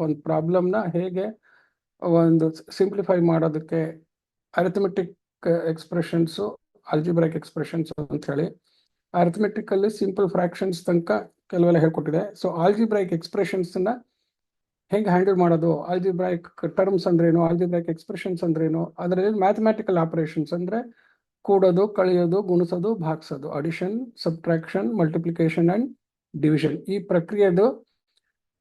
ಒಂದು ಪ್ರಾಬ್ಲಮ್ನ ಹೇಗೆ ಒಂದು ಸಿಂಪ್ಲಿಫೈ ಮಾಡೋದಕ್ಕೆ ಅರಿಥಮೆಟಿಕ್ ಎಕ್ಸ್ಪ್ರೆಷನ್ಸು, ಆಲ್ಜಿಬ್ರಾಯಿಕ್ ಎಕ್ಸ್ಪ್ರೆಷನ್ಸ್ ಅಂತ ಹೇಳಿ, ಅರಿಥಮೆಟಿಕ್ ಅಲ್ಲಿ ಸಿಂಪಲ್ ಫ್ರಾಕ್ಷನ್ಸ್ ತನಕ ಕೆಲವೆಲ್ಲ ಹೇಳ್ಕೊಟ್ಟಿದೆ. ಸೊ ಆಲ್ಜಿಬ್ರಾಯಿಕ್ ಎಕ್ಸ್ಪ್ರೆಷನ್ಸ್ನ ಹೆಂಗೆ ಹ್ಯಾಂಡಲ್ ಮಾಡೋದು, ಆಲ್ಜಿಬ್ರಾಯಿಕ್ ಟರ್ಮ್ಸ್ ಅಂದ್ರೇನು, ಆಲ್ಜಿಬ್ರಾಯಿಕ್ ಎಕ್ಸ್ಪ್ರೆಷನ್ಸ್ ಅಂದ್ರೇನು, ಅದರಲ್ಲಿ ಮ್ಯಾಥಮೆಟಿಕಲ್ ಆಪರೇಷನ್ಸ್ ಅಂದ್ರೆ ಕೂಡೋದು, ಕಳೆಯೋದು, ಗುಣಿಸೋದು, ಭಾಗಿಸೋದು, addition, subtraction, multiplication and division, ಈ ಪ್ರಕ್ರಿಯೆದು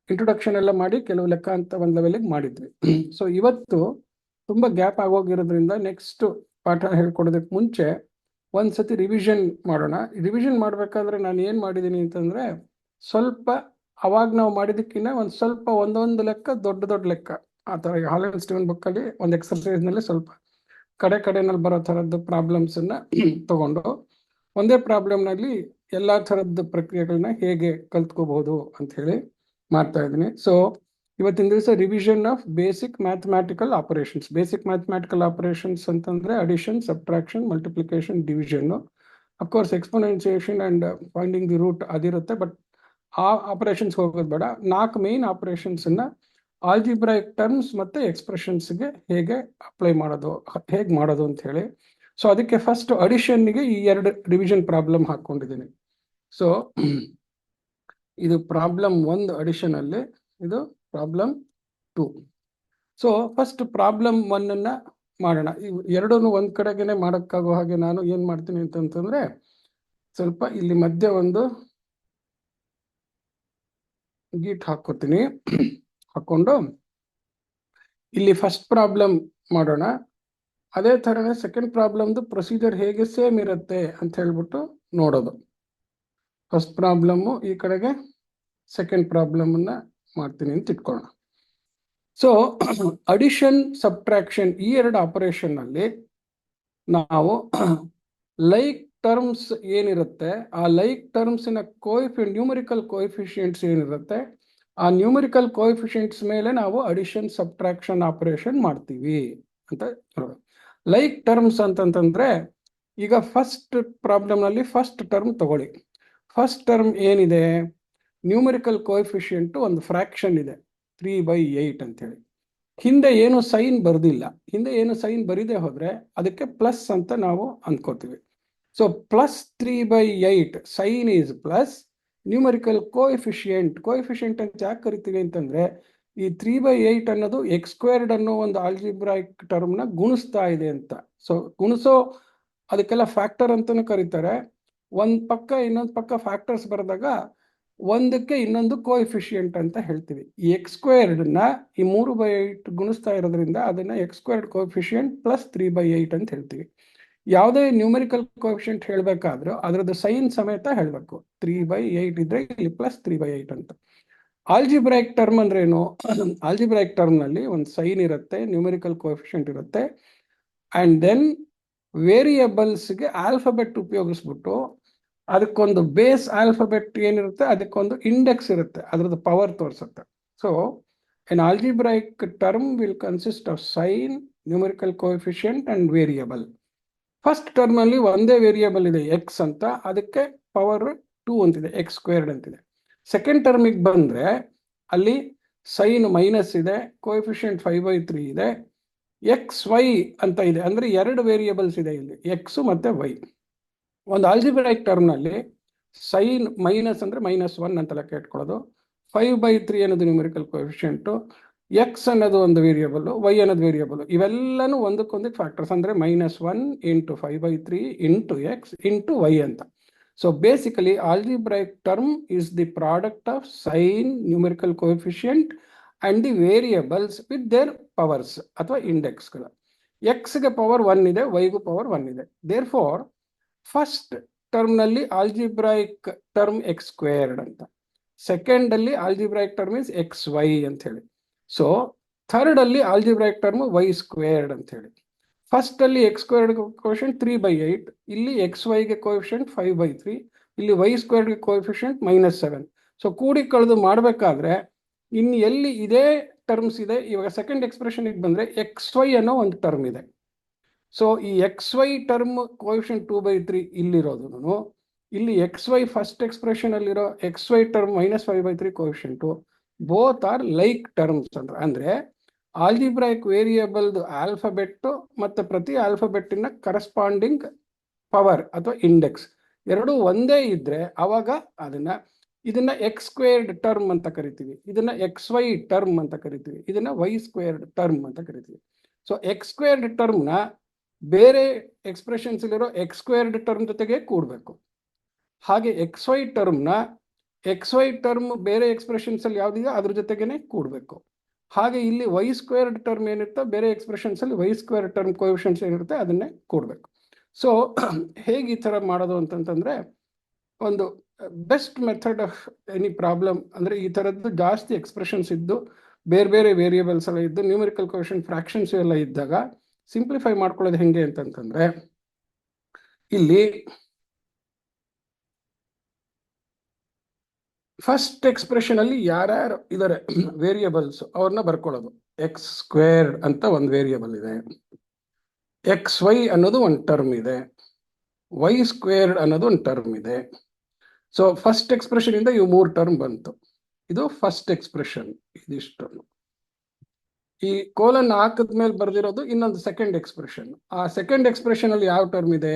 ಇಂಟ್ರೊಡಕ್ಷನ್ ಎಲ್ಲ ಮಾಡಿ ಕೆಲವು ಲೆಕ್ಕ ಅಂತ ಒಂದು ಲೆವೆಲ್ಗೆ ಮಾಡಿದ್ವಿ. ಸೊ ಇವತ್ತು ತುಂಬಾ ಗ್ಯಾಪ್ ಆಗೋಗಿರೋದ್ರಿಂದ ನೆಕ್ಸ್ಟ್ ಪಾಠ ಹೇಳ್ಕೊಡೋದಕ್ಕೆ ಮುಂಚೆ ಒಂದ್ಸತಿ ರಿವಿಷನ್ ಮಾಡೋಣ. ರಿವಿಷನ್ ಮಾಡ್ಬೇಕಾದ್ರೆ ನಾನು ಏನ್ ಮಾಡಿದ್ದೀನಿ ಅಂತಂದ್ರೆ, ಸ್ವಲ್ಪ ಅವಾಗ ನಾವು ಮಾಡಿದಕ್ಕಿಂತ ಸ್ವಲ್ಪ ಒಂದೊಂದು ಲೆಕ್ಕ ದೊಡ್ಡ ಲೆಕ್ಕ ಆ ಥರ ಹಾಲೆಂಡ್ ಸ್ಟೀವನ್ ಬುಕ್ಕಲ್ಲಿ ಒಂದು ಎಕ್ಸರ್ಸೈಸ್ನಲ್ಲಿ ಸ್ವಲ್ಪ ಕಡೆನಲ್ಲಿ ಬರೋ ಥರದ್ದು ಪ್ರಾಬ್ಲಮ್ಸನ್ನು ತಗೊಂಡು ಒಂದೇ ಪ್ರಾಬ್ಲಮ್ನಲ್ಲಿ ಎಲ್ಲ ಥರದ್ದು ಪ್ರಕ್ರಿಯೆಗಳನ್ನ ಹೇಗೆ ಕಲ್ತ್ಕೋಬಹುದು ಅಂತ ಹೇಳಿ ಮಾಡ್ತಾ ಇದ್ದೀನಿ. ಸೊ ಇವತ್ತಿನ ದಿವಸ revision of basic mathematical operations. Basic mathematical operations ಅಂತಂದ್ರೆ addition, subtraction, multiplication, division, of course exponentiation and finding the root ಅದಿರುತ್ತೆ. ಬಟ್ ಆ ಆಪರೇಷನ್ಸ್ ಹೋಗೋದು ಬೇಡ. 4 ಮೇನ್ ಆಪರೇಷನ್ಸನ್ನು ಆಲ್ಜಿಬ್ರಾಯಿಕ್ ಟರ್ಮ್ಸ್ ಮತ್ತು ಎಕ್ಸ್ಪ್ರೆಷನ್ಸ್ಗೆ ಹೇಗೆ ಅಪ್ಲೈ ಮಾಡೋದು, ಹೇಗೆ ಮಾಡೋದು ಅಂತ ಹೇಳಿ. ಸೊ ಅದಕ್ಕೆ ಫಸ್ಟ್ ಅಡಿಷನ್ಗೆ ಈ 2 ರಿವಿಷನ್ ಪ್ರಾಬ್ಲಮ್ ಹಾಕ್ಕೊಂಡಿದ್ದೀನಿ. ಸೊ ಇದು ಪ್ರಾಬ್ಲಮ್ 1 ಅಡಿಷನ್ ಅಲ್ಲಿ, ಇದು ಪ್ರಾಬ್ಲಮ್ 2. ಸೊ ಫಸ್ಟ್ ಪ್ರಾಬ್ಲಮ್ 1 ಮಾಡೋಣ. ಇವು ಎರಡೂ ಒಂದ್ ಕಡೆಗೇನೆ ಮಾಡೋಕ್ಕಾಗೋ ಹಾಗೆ ನಾನು ಏನ್ ಮಾಡ್ತೀನಿ ಅಂತಂದ್ರೆ, ಸ್ವಲ್ಪ ಇಲ್ಲಿ ಮಧ್ಯೆ ಒಂದು ಗೀಟ್ ಹಾಕೋತೀನಿ. ಹಾಕೊಂಡು ಇಲ್ಲಿ ಫಸ್ಟ್ ಪ್ರಾಬ್ಲಮ್ ಮಾಡೋಣ. ಅದೇ ಥರನೇ ಸೆಕೆಂಡ್ ಪ್ರಾಬ್ಲಮ್ದು ಪ್ರೊಸೀಜರ್ ಹೇಗೆ ಸೇಮ್ ಇರುತ್ತೆ ಅಂತ ಹೇಳ್ಬಿಟ್ಟು ನೋಡೋದು. ಫಸ್ಟ್ ಪ್ರಾಬ್ಲಮ್ಮು ಈ ಕಡೆಗೆ, ಸೆಕೆಂಡ್ ಪ್ರಾಬ್ಲಮನ್ನ ಮಾಡ್ತೀನಿ ಅಂತ ಇಟ್ಕೊಳ್ಳೋಣ. ಸೊ ಅಡಿಷನ್, ಸಬ್ಟ್ರಾಕ್ಷನ್ ಈ 2 ಆಪರೇಷನ್ ಅಲ್ಲಿ ನಾವು ಲೈಕ್ ಟರ್ಮ್ಸ್ ಏನಿರುತ್ತೆ, ಆ ಲೈಕ್ ಟರ್ಮ್ಸಿನ ನ್ಯೂಮರಿಕಲ್ ಕೋಎಫಿಷಿಯೆಂಟ್ಸ್ ಏನಿರುತ್ತೆ, ಆ ನ್ಯೂಮರಿಕಲ್ ಕೋಎಫಿಷಿಯೆಂಟ್ಸ್ ಮೇಲೆ ನಾವು ಅಡಿಷನ್, ಸಬ್ಟ್ರಾಕ್ಷನ್ ಆಪರೇಷನ್ ಮಾಡ್ತೀವಿ ಅಂತ ಹೇಳೋದು. ಲೈಕ್ ಟರ್ಮ್ಸ್ ಅಂತಂತಂದ್ರೆ, ಈಗ ಫಸ್ಟ್ ಪ್ರಾಬ್ಲಮ್ನಲ್ಲಿ ಫಸ್ಟ್ ಟರ್ಮ್ ತಗೊಳ್ಳಿ. ಫಸ್ಟ್ ಟರ್ಮ್ ಏನಿದೆ, ನ್ಯೂಮರಿಕಲ್ ಕೋಎಫಿಷಿಯೆಂಟ್ ಒಂದು ಫ್ರಾಕ್ಷನ್ ಇದೆ 3/8 ಅಂತೇಳಿ. ಹಿಂದೆ ಏನು ಸೈನ್ ಬರ್ದಿಲ್ಲ. ಹಿಂದೆ ಏನು ಸೈನ್ ಬರಿದೆ ಹೋದ್ರೆ ಅದಕ್ಕೆ ಪ್ಲಸ್ ಅಂತ ನಾವು ಅನ್ಕೋತೀವಿ. So plus 3/8 sign is plus, numerical coefficient ಅಂತ ಯಾಕೆ ಕರಿತೀವಿ ಅಂತಂದ್ರೆ, ಈ 3/8 ಅನ್ನೋದು x² ಅನ್ನೋ ಒಂದು ಆಲ್ಜಿಬ್ರಾಯಿಕ್ ಟರ್ಮ್ನ ಗುಣಿಸ್ತಾ ಇದೆ ಅಂತ. ಸೊ ಗುಣಿಸೋ ಅದಕ್ಕೆಲ್ಲ ಫ್ಯಾಕ್ಟರ್ ಅಂತಾನು ಕರೀತಾರೆ. ಒಂದ್ ಪಕ್ಕ ಇನ್ನೊಂದು ಪಕ್ಕ ಫ್ಯಾಕ್ಟರ್ಸ್ ಬರೆದಾಗ ಒಂದಕ್ಕೆ ಇನ್ನೊಂದು ಕೋಎಫಿಷಿಯೆಂಟ್ ಅಂತ ಹೇಳ್ತೀವಿ. ಈ x² ನ ಈ 3/8 ಗುಣಿಸ್ತಾ ಇರೋದ್ರಿಂದ ಅದನ್ನ x² ಕೋಎಫಿಷಿಯೆಂಟ್ ಪ್ಲಸ್ 3/8 ಅಂತ ಹೇಳ್ತೀವಿ. ಯಾವುದೇ ನ್ಯೂಮರಿಕಲ್ ಕೋಎಫಿಷಿಯೆಂಟ್ ಹೇಳ್ಬೇಕಾದ್ರೂ ಅದರದ್ದು ಸೈನ್ ಸಮೇತ ಹೇಳ್ಬೇಕು. 3/8 ಇದ್ರೆ ಇಲ್ಲಿ ಪ್ಲಸ್ 3/8 ಅಂತ. ಆಲ್ಜಿಬ್ರಾಯಿಕ್ ಟರ್ಮ್ ಅಂದ್ರೆ ಏನು, ಆಲ್ಜಿಬ್ರಾಯಿಕ್ ಟರ್ಮ್ ನಲ್ಲಿ ಒಂದು ಸೈನ್ ಇರುತ್ತೆ, ನ್ಯೂಮರಿಕಲ್ ಕೋಎಫಿಷಿಯೆಂಟ್ ಇರುತ್ತೆ, ಅಂಡ್ ದೆನ್ ವೇರಿಯಬಲ್ಸ್ಗೆ ಆಲ್ಫಾಬೆಟ್ ಉಪಯೋಗಿಸ್ಬಿಟ್ಟು ಅದಕ್ಕೊಂದು ಬೇಸ್ ಆಲ್ಫಾಬೆಟ್ ಏನಿರುತ್ತೆ, ಅದಕ್ಕೊಂದು ಇಂಡೆಕ್ಸ್ ಇರುತ್ತೆ, ಅದರದ್ದು ಪವರ್ ತೋರಿಸುತ್ತೆ. So N algebraic term will consist of sine, numerical coefficient and variable. First term ಅಲ್ಲಿ ಒಂದೇ ವೇರಿಯಬಲ್ ಇದೆ ಎಕ್ಸ್ ಅಂತ, ಅದಕ್ಕೆ ಪವರ್ 2 ಅಂತಿದೆ, x² ಅಂತಿದೆ. ಸೆಕೆಂಡ್ ಟರ್ಮಿಗೆ ಬಂದ್ರೆ ಅಲ್ಲಿ ಸೈನ್ ಮೈನಸ್ ಇದೆ, ಕೋಎಫಿಷಿಯೆಂಟ್ 5/3 ಇದೆ, XY ಅಂತ ಇದೆ. ಅಂದ್ರೆ 2 ವೇರಿಯಬಲ್ಸ್ ಇದೆ ಇಲ್ಲಿ, ಎಕ್ಸ್ ಮತ್ತೆ ವೈ. ಒಂದು ಆಲ್ಜಿಬ್ರಾಯಿಕ್ ಟರ್ಮ್ ನಲ್ಲಿ ಸೈನ್ ಮೈನಸ್ ಅಂದ್ರೆ -1 ಅಂತ ಲೆಕ್ಕ ಇಟ್ಕೊಳ್ಳೋದು, 5/3 ಅನ್ನೋದು ನ್ಯೂಮರಿಕಲ್ ಕೋಎಫಿಷಿಯೆಂಟ್, ಎಕ್ಸ್ ಅನ್ನೋದು ಒಂದು ವೇರಿಯಬಲ್, ವೈ ಅನ್ನೋದು ವೇರಿಯಬಲ್. ಇವೆಲ್ಲನೂ ಒಂದಕ್ಕೊಂದಕ್ಕೆ ಫ್ಯಾಕ್ಟರ್ಸ್. ಅಂದ್ರೆ -1 × 5/3 × x × y ಅಂತ. So basically algebraic term is the product of sine, numerical coefficient and the variables with their powers ಅಥವಾ ಇಂಡೆಕ್ಸ್ಗಳು. ಎಕ್ಸ್ಗೆ ಪವರ್ 1 ಇದೆ, ವೈಗೂ ಪವರ್ 1 ಇದೆ. ದೇರ್ ಫಾರ್ ಫಸ್ಟ್ ಟರ್ಮ್ ನಲ್ಲಿ ಆಲ್ಜಿಬ್ರಾಯಿಕ್ ಟರ್ಮ್ x² ಅಂತ, second ಅಲ್ಲಿ algebraic term is XY ಅಂತ ಹೇಳಿ. So third ಅಲ್ಲಿ algebraic term y² ಅಂತ ಹೇಳಿ. ಫಸ್ಟ್ ಅಲ್ಲಿ x² ಕೋಎಫಿಷಿಯೆಂಟ್ 3/8, ಇಲ್ಲಿ XY ಗೆ ಕೋಎಫಿಷಿಯೆಂಟ್ 5/3, ಇಲ್ಲಿ y² ಗೆ ಕೋಎಫಿಷಿಯೆಂಟ್ -7. ಸೊ ಕೂಡಿ ಕಳೆದು ಮಾಡಬೇಕಾದ್ರೆ ಇನ್ನು ಎಲ್ಲಿ ಇದೇ ಟರ್ಮ್ಸ್ ಇದೆ, ಇವಾಗ ಸೆಕೆಂಡ್ ಎಕ್ಸ್ಪ್ರೆಷನ್ ಬಂದ್ರೆ XY ಅನ್ನೋ ಒಂದು ಟರ್ಮ್ ಇದೆ. ಸೊ ಈ XY ಟರ್ಮ್ ಕೋಎಫಿಷಿಯೆಂಟ್ 2/3 ಇಲ್ಲಿರೋದು, ಇಲ್ಲಿ XY ಫಸ್ಟ್ ಎಕ್ಸ್ಪ್ರೆಷನ್ ಅಲ್ಲಿರೋ XY term -5/3 coefficient, both are like terms ಅಂದ್ರೆ ಆಲ್ಜಿಬ್ರಾಯಿಕ್ ವೇರಿಯೇಬಲ್ದು ಆಲ್ಫಾಬೆಟ್ ಮತ್ತೆ ಪ್ರತಿ ಆಲ್ಫಾಬೆಟ್ಟಿನ ಕರೆಸ್ಪಾಂಡಿಂಗ್ ಪವರ್ ಅಥವಾ ಇಂಡೆಕ್ಸ್ ಎರಡು ಒಂದೇ ಇದ್ರೆ ಅವಾಗ ಇದನ್ನ ಎಕ್ಸ್ ಸ್ಕ್ವೇರ್ಡ್ ಟರ್ಮ್ ಅಂತ ಕರಿತೀವಿ, ಇದನ್ನ ಎಕ್ಸ್ ವೈ ಟರ್ಮ್ ಅಂತ ಕರಿತೀವಿ, ಇದನ್ನ ವೈ ಸ್ಕ್ವೇರ್ಡ್ ಟರ್ಮ್ ಅಂತ ಕರಿತೀವಿ. ಸೊ ಎಕ್ಸ್ ಸ್ಕ್ವೇರ್ಡ್ ಟರ್ಮ್ನ ಬೇರೆ ಎಕ್ಸ್ಪ್ರೆಷನ್ಸ್ ಇಲ್ಲಿರೋ ಎಕ್ಸ್ ಸ್ಕ್ವೇರ್ಡ್ ಟರ್ಮ್ ಜೊತೆಗೆ ಕೂಡಬೇಕು. ಹಾಗೆ ಎಕ್ಸ್ ವೈ ಟರ್ಮ್ ಬೇರೆ ಎಕ್ಸ್ಪ್ರೆಷನ್ಸ್ ಅಲ್ಲಿ ಯಾವ್ದಿದೆ ಅದ್ರ ಜೊತೆಗೇನೆ ಕೂಡಬೇಕು. ಹಾಗೆ ಇಲ್ಲಿ ವೈ ಸ್ಕ್ವೇರ್ಡ್ ಟರ್ಮ್ ಏನಿರುತ್ತೋ ಬೇರೆ ಎಕ್ಸ್ಪ್ರೆಷನ್ಸ್ ಅಲ್ಲಿ ವೈ ಸ್ಕ್ವೇರ್ ಟರ್ಮ್ ಕೋಎಫಿಷಿಯಂಟ್ಸ್ ಏನಿರುತ್ತೆ ಅದನ್ನೇ ಕೂಡಬೇಕು. ಸೊ ಹೇಗೆ ಈ ತರ ಮಾಡೋದು ಅಂತಂತಂದ್ರೆ, ಒಂದು best method of any problem ಅಂದ್ರೆ ಈ ತರದ್ದು ಜಾಸ್ತಿ ಎಕ್ಸ್ಪ್ರೆಷನ್ಸ್ ಇದ್ದು ಬೇರೆ ಬೇರೆ ವೇರಿಯೇಬಲ್ಸ್ ಎಲ್ಲ ಇದ್ದು ನ್ಯೂಮರಿಕಲ್ ಕೋಎಫಿಷಿಯಂಟ್ ಫ್ರಾಕ್ಷನ್ಸ್ ಎಲ್ಲ ಇದ್ದಾಗ ಸಿಂಪ್ಲಿಫೈ ಮಾಡ್ಕೊಳ್ಳೋದು ಹೆಂಗೆ ಅಂತಂತಂದ್ರೆ, ಇಲ್ಲಿ ಫಸ್ಟ್ ಎಕ್ಸ್ಪ್ರೆಷನ್ ಅಲ್ಲಿ ಯಾರ್ಯಾರು ಇದಾರೆ ವೇರಿಯೇಬಲ್ಸ್ ಅವ್ರನ್ನ ಬರ್ಕೊಳ್ಳೋದು. ಎಕ್ಸ್ ಸ್ಕ್ವೇರ್ಡ್ ಅಂತ ಒಂದು ವೇರಿಯೇಬಲ್ ಇದೆ, ಎಕ್ಸ್ ವೈ ಅನ್ನೋದು ಒಂದು ಟರ್ಮ್ ಇದೆ, ವೈ ಸ್ಕ್ವೇರ್ಡ್ ಅನ್ನೋದು ಒಂದು ಟರ್ಮ್ ಇದೆ. ಸೊ ಫಸ್ಟ್ ಎಕ್ಸ್ಪ್ರೆಷನ್ ಇಂದ ಇವು 3 ಟರ್ಮ್ ಬಂತು. ಇದು ಫಸ್ಟ್ ಎಕ್ಸ್ಪ್ರೆಷನ್, ಇದಿಷ್ಟು. ಈ ಕೋಲನ್ ಹಾಕಿದ್ಮೇಲೆ ಬರ್ದಿರೋದು ಇನ್ನೊಂದು ಸೆಕೆಂಡ್ ಎಕ್ಸ್ಪ್ರೆಷನ್. ಆ ಸೆಕೆಂಡ್ ಎಕ್ಸ್ಪ್ರೆಷನ್ ಅಲ್ಲಿ ಯಾವ ಟರ್ಮ್ ಇದೆ?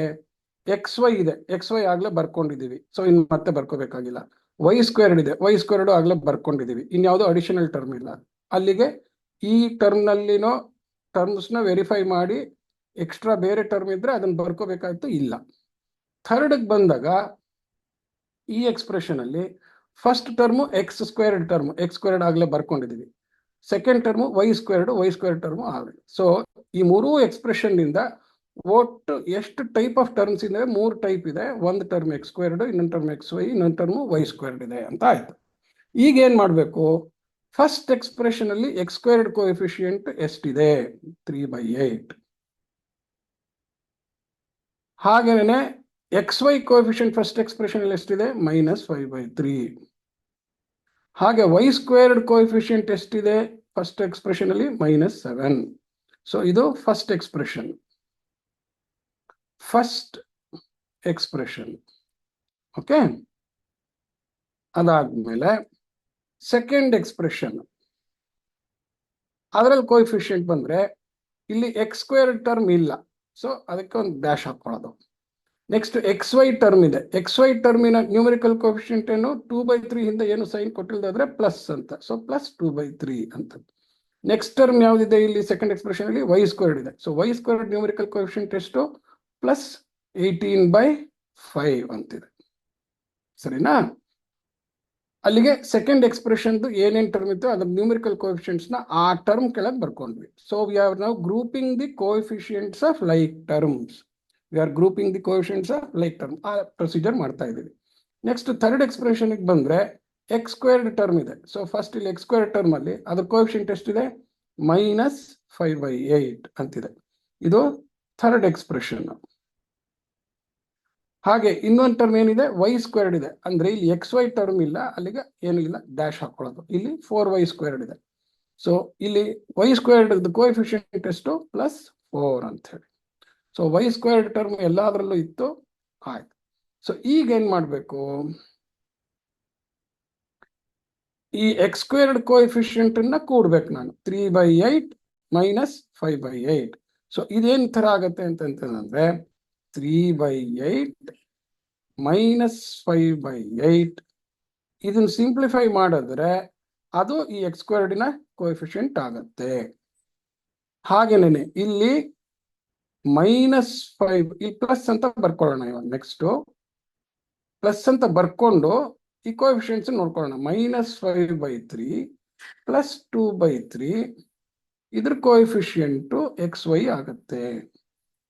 ಎಕ್ಸ್ ವೈ ಇದೆ, ಎಕ್ಸ್ ವೈ ಆಗ್ಲೇ ಬರ್ಕೊಂಡಿದೀವಿ, ಸೊ ಇನ್ನು ಮತ್ತೆ ಬರ್ಕೋಬೇಕಾಗಿಲ್ಲ. ವೈ ಸ್ಕ್ವೇರ್ಡ್ ಇದೆ, ವೈ ಸ್ಕ್ವೇರ್ಡ್ ಆಗ್ಲೇ ಬರ್ಕೊಂಡಿದೀವಿ, ಇನ್ಯಾವುದೋ ಅಡಿಷನಲ್ ಟರ್ಮ್ ಇಲ್ಲ. ಅಲ್ಲಿಗೆ ಈ ಟರ್ಮ್ ನಲ್ಲಿನೋ ಟರ್ಮ್ಸ್ ನ ವೆರಿಫೈ ಮಾಡಿ ಎಕ್ಸ್ಟ್ರಾ ಬೇರೆ ಟರ್ಮ್ ಇದ್ರೆ ಅದನ್ನ ಬರ್ಕೋಬೇಕಾಯ್ತು, ಇಲ್ಲ. ಥರ್ಡ್ ಬಂದಾಗ ಈ ಎಕ್ಸ್ಪ್ರೆಷನ್ ಅಲ್ಲಿ first term X squared term, X squared ಆಗ್ಲೇ ಬರ್ಕೊಂಡಿದೀವಿ. Second term Y squared term ಆಗಲಿ. ಸೊ ಈ ಮೂರೂ ಎಕ್ಸ್ಪ್ರೆಷನ್ ಇಂದ ಒಟ್ಟು ಎಷ್ಟು ಟೈಪ್ ಆಫ್ ಟರ್ಮ್ಸ್ ಇದೆ? 3 ಟೈಪ್ ಇದೆ. ಒಂದು ಟರ್ಮ್ ಎಕ್ಸ್ ಸ್ಕ್ವೇರ್ಡ್, ಇನ್ನೊಂದು ಟರ್ಮ್ ಎಕ್ಸ್ ವೈ, ಇನ್ನೊಂದು ಟರ್ಮು ವೈ ಸ್ಕ್ವೇರ್ಡ್ ಇದೆ ಅಂತ ಆಯ್ತು. ಈಗ ಏನ್ ಮಾಡ್ಬೇಕು? ಫಸ್ಟ್ ಎಕ್ಸ್ಪ್ರೆಷನ್ ಅಲ್ಲಿ ಎಕ್ಸ್ ಸ್ಕ್ವೇರ್ಡ್ ಕೋಎಫಿಷಿಯಂಟ್ ಎಷ್ಟಿದೆ? 3/8. ಹಾಗೇನೆ x y coefficient first expression ಅಲ್ಲಿ ಎಷ್ಟಿದೆ? -5/3. ಹಾಗೆ ವೈ ಸ್ಕ್ವೇರ್ಡ್ ಕೋಎಫಿಷಿಯಂಟ್ ಎಷ್ಟಿದೆ ಫಸ್ಟ್ ಎಕ್ಸ್ಪ್ರೆಷನ್ ಅಲ್ಲಿ? -7. ಸೊ ಇದು ಫಸ್ಟ್ ಎಕ್ಸ್ಪ್ರೆಷನ್. ಓಕೆ. ಅದಾದ್ಮೇಲೆ ಸೆಕೆಂಡ್ ಎಕ್ಸ್ಪ್ರೆಷನ್, ಅದರಲ್ಲಿ ಕೋಎಫಿಷಿಯಂಟ್ ಬಂದ್ರೆ ಇಲ್ಲಿ ಎಕ್ಸ್ ಸ್ಕ್ವೇರ್ಡ್ ಟರ್ಮ್ ಇಲ್ಲ, ಸೊ ಅದಕ್ಕೆ ಒಂದು ಡ್ಯಾಶ್ ಹಾಕೊಳ್ಳೋದು. ನೆಕ್ಸ್ಟ್ ಎಕ್ಸ್ ವೈ ಟರ್ಮ್ ಇದೆ, ಎಕ್ಸ್ ವೈ ಟರ್ಮಿನ ನ್ಯೂಮರಿಕಲ್ ಕೋಎಫಿಷಿಯಂಟ್ ಏನು? 2/3 ಹಿಂದೆ ಏನು ಸೈನ್ ಕೊಟ್ಟಿಲ್ಲದಾದ್ರೆ ಪ್ಲಸ್ ಅಂತ, ಸೊ +2/3 ಅಂತ. ನೆಕ್ಸ್ಟ್ ಟರ್ಮ್ ಯಾವ್ದಿದೆ ಇಲ್ಲಿ ಸೆಕೆಂಡ್ ಎಕ್ಸ್ಪ್ರೆಷನ್ ಅಲ್ಲಿ? ವೈ ಸ್ಕ್ವೇರ್ಡ್ ಇದೆ. So Y squared numerical coefficient ಎಷ್ಟು? +18/5 ಅಂತಿದೆ. ಸರಿನಾ? ಅಲ್ಲಿಗೆ ಸೆಕೆಂಡ್ ಎಕ್ಸ್ಪ್ರೆಷನ್ ಏನೇನ್ ಟರ್ಮ್ ಇತ್ತು ಅದ್ರ ನ್ಯೂಮರಿಕಲ್ ಕೋಎಫಿಷಿಯಂಟ್ಸ್ ನ ಆ ಟರ್ಮ್ ಕೆಳಗೆ ಬರ್ಕೊಂಡ್ವಿ. So we are now grouping the coefficients of like terms. ಆ ಪ್ರೊಸೀಜರ್ ಮಾಡ್ತಾ ಇದೀವಿ. ನೆಕ್ಸ್ಟ್ ಥರ್ಡ್ ಎಕ್ಸ್ಪ್ರೆಷನ್ ಬಂದ್ರೆ ಎಕ್ಸ್ ಸ್ಕ್ವೇರ್ಡ್ ಟರ್ಮ್ ಇದೆ. ಸೊ ಫಸ್ಟ್ ಇಲ್ಲಿ ಎಕ್ಸ್ ಸ್ಕ್ವೇರ್ಡ್ ಟರ್ಮ್ ಅಲ್ಲಿ ಅದ್ರ ಕೋಎಫಿಷಿಯಂಟ್ ಎಷ್ಟಿದೆ? -5/8 ಅಂತಿದೆ. ಇದು ಥರ್ಡ್ ಎಕ್ಸ್ಪ್ರೆಷನ್. ಹಾಗೆ ಇನ್ನೊಂದು ಟರ್ಮ್ ಏನಿದೆ? ವೈ ಸ್ಕ್ವೇರ್ಡ್ ಇದೆ. ಅಂದ್ರೆ ಇಲ್ಲಿ ಎಕ್ಸ್ ವೈ ಟರ್ಮ್ ಇಲ್ಲ, ಅಲ್ಲಿಗೆ ಏನು ಇಲ್ಲ, ಡ್ಯಾಶ್ ಹಾಕೊಳ್ಳೋದು. ಇಲ್ಲಿ 4y ಸ್ಕ್ವೇರ್ಡ್ ಇದೆ. ಸೊ ಇಲ್ಲಿ ವೈ ಸ್ಕ್ವೇರ್ಡ್ ಕೋಎಫಿಷಿಯಂಟ್ ಎಷ್ಟು? +4 ಅಂತ ಹೇಳಿ. ಸೊ ವೈ ಸ್ಕ್ವೇರ್ಡ್ ಟರ್ಮ್ ಎಲ್ಲಾದ್ರಲ್ಲೂ ಇತ್ತು, ಆಯ್ತು. ಸೊ ಈಗ ಏನ್ ಮಾಡ್ಬೇಕು? ಈ ಎಕ್ಸ್ ಸ್ಕ್ವೇರ್ಡ್ ಕೋಎಫಿಷಿಯಂಟ್ ಅನ್ನ ಕೂಡ್ಬೇಕು ನಾನು. 3/8 -5/8. ಸೊ ಇದೇನ್ ತರ ಆಗತ್ತೆ ಅಂತಂದ್ರೆ 3/8 -5/8. ಇದನ್ನ ಸಿಂಪ್ಲಿಫೈ ಮಾಡಿದ್ರೆ ಅದು ಈ ಎಕ್ಸ್ ಸ್ಕ್ವೇರ್ಡಿನ ಕೋಎಫಿಷಿಯಂಟ್ ಆಗತ್ತೆ. ಹಾಗೇನೆ ಇಲ್ಲಿ -5 ಈ ಪ್ಲಸ್ ಅಂತ ಬರ್ಕೊಳ್ಳೋಣ. ಇವಾಗ ನೆಕ್ಸ್ಟ್ ಪ್ಲಸ್ ಅಂತ ಬರ್ಕೊಂಡು ಈ ಕೋಎಫಿಷಿಯಂಟ್ಸ್ ನೋಡ್ಕೊಳ್ಳೋಣ. -5/3 +2/3 ಇದ್ರ ಕೋಎಫಿಷಿಯಂಟ್ ಎಕ್ಸ್ ವೈ ಆಗತ್ತೆ.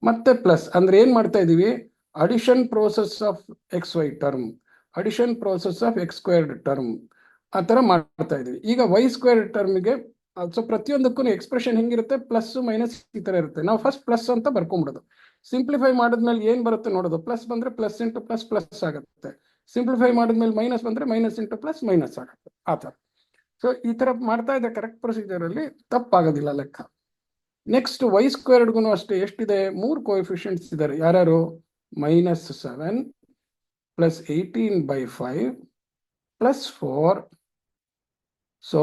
ಮತ್ತೆ ಪ್ಲಸ್ ಅಂದ್ರೆ ಏನ್ ಮಾಡ್ತಾ ಇದೀವಿ? Addition process of x y term, addition process of x squared term, ಆ ತರ ಮಾಡ್ತಾ ಇದೀವಿ. ಈಗ ವೈ ಸ್ಕ್ವೇರ್ಡ್ ಟರ್ಮ್ಗೆ ಸೊ ಪ್ರತಿಯೊಂದಕ್ಕೂ ಎಕ್ಸ್ಪ್ರೆಷನ್ ಹೆಂಗಿರುತ್ತೆ? ಪ್ಲಸ್ ಮೈನಸ್ ಈ ತರ ಇರುತ್ತೆ. ನಾವು ಫಸ್ಟ್ ಪ್ಲಸ್ ಅಂತ ಬರ್ಕೊಂಡ್ಬಿಡೋದು. ಸಿಂಪ್ಲಿಫೈ ಮಾಡಿದ್ಮೇಲೆ ಏನ್ ಬರುತ್ತೆ ನೋಡೋದು. ಪ್ಲಸ್ ಬಂದ್ರೆ ಪ್ಲಸ್ ಇಂಟು ಪ್ಲಸ್ ಪ್ಲಸ್ ಆಗುತ್ತೆ. ಸಿಂಪ್ಲಿಫೈ ಮಾಡಿದ್ಮೇಲೆ ಮೈನಸ್ ಬಂದ್ರೆ ಮೈನಸ್ ಇಂಟು ಪ್ಲಸ್ ಮೈನಸ್ ಆಗುತ್ತೆ, ಆ ತರ. ಸೊ ಈ ತರ ಮಾಡ್ತಾ ಇದೆ ಕರೆಕ್ಟ್ ಪ್ರೊಸೀಜರ್ ಅಲ್ಲಿ, ತಪ್ಪಾಗೋದಿಲ್ಲ ಲೆಕ್ಕ. ನೆಕ್ಸ್ಟ್ ವೈ ಸ್ಕ್ವೇರ್ಡ್ಗೂ ಅಷ್ಟೇ. ಎಷ್ಟಿದೆ? 3 ಕೋಎಫಿಷಿಯಂಟ್ಸ್ ಇದ್ದಾರೆ. ಯಾರ್ಯಾರು? -7 +18/5 +4 ಸೊ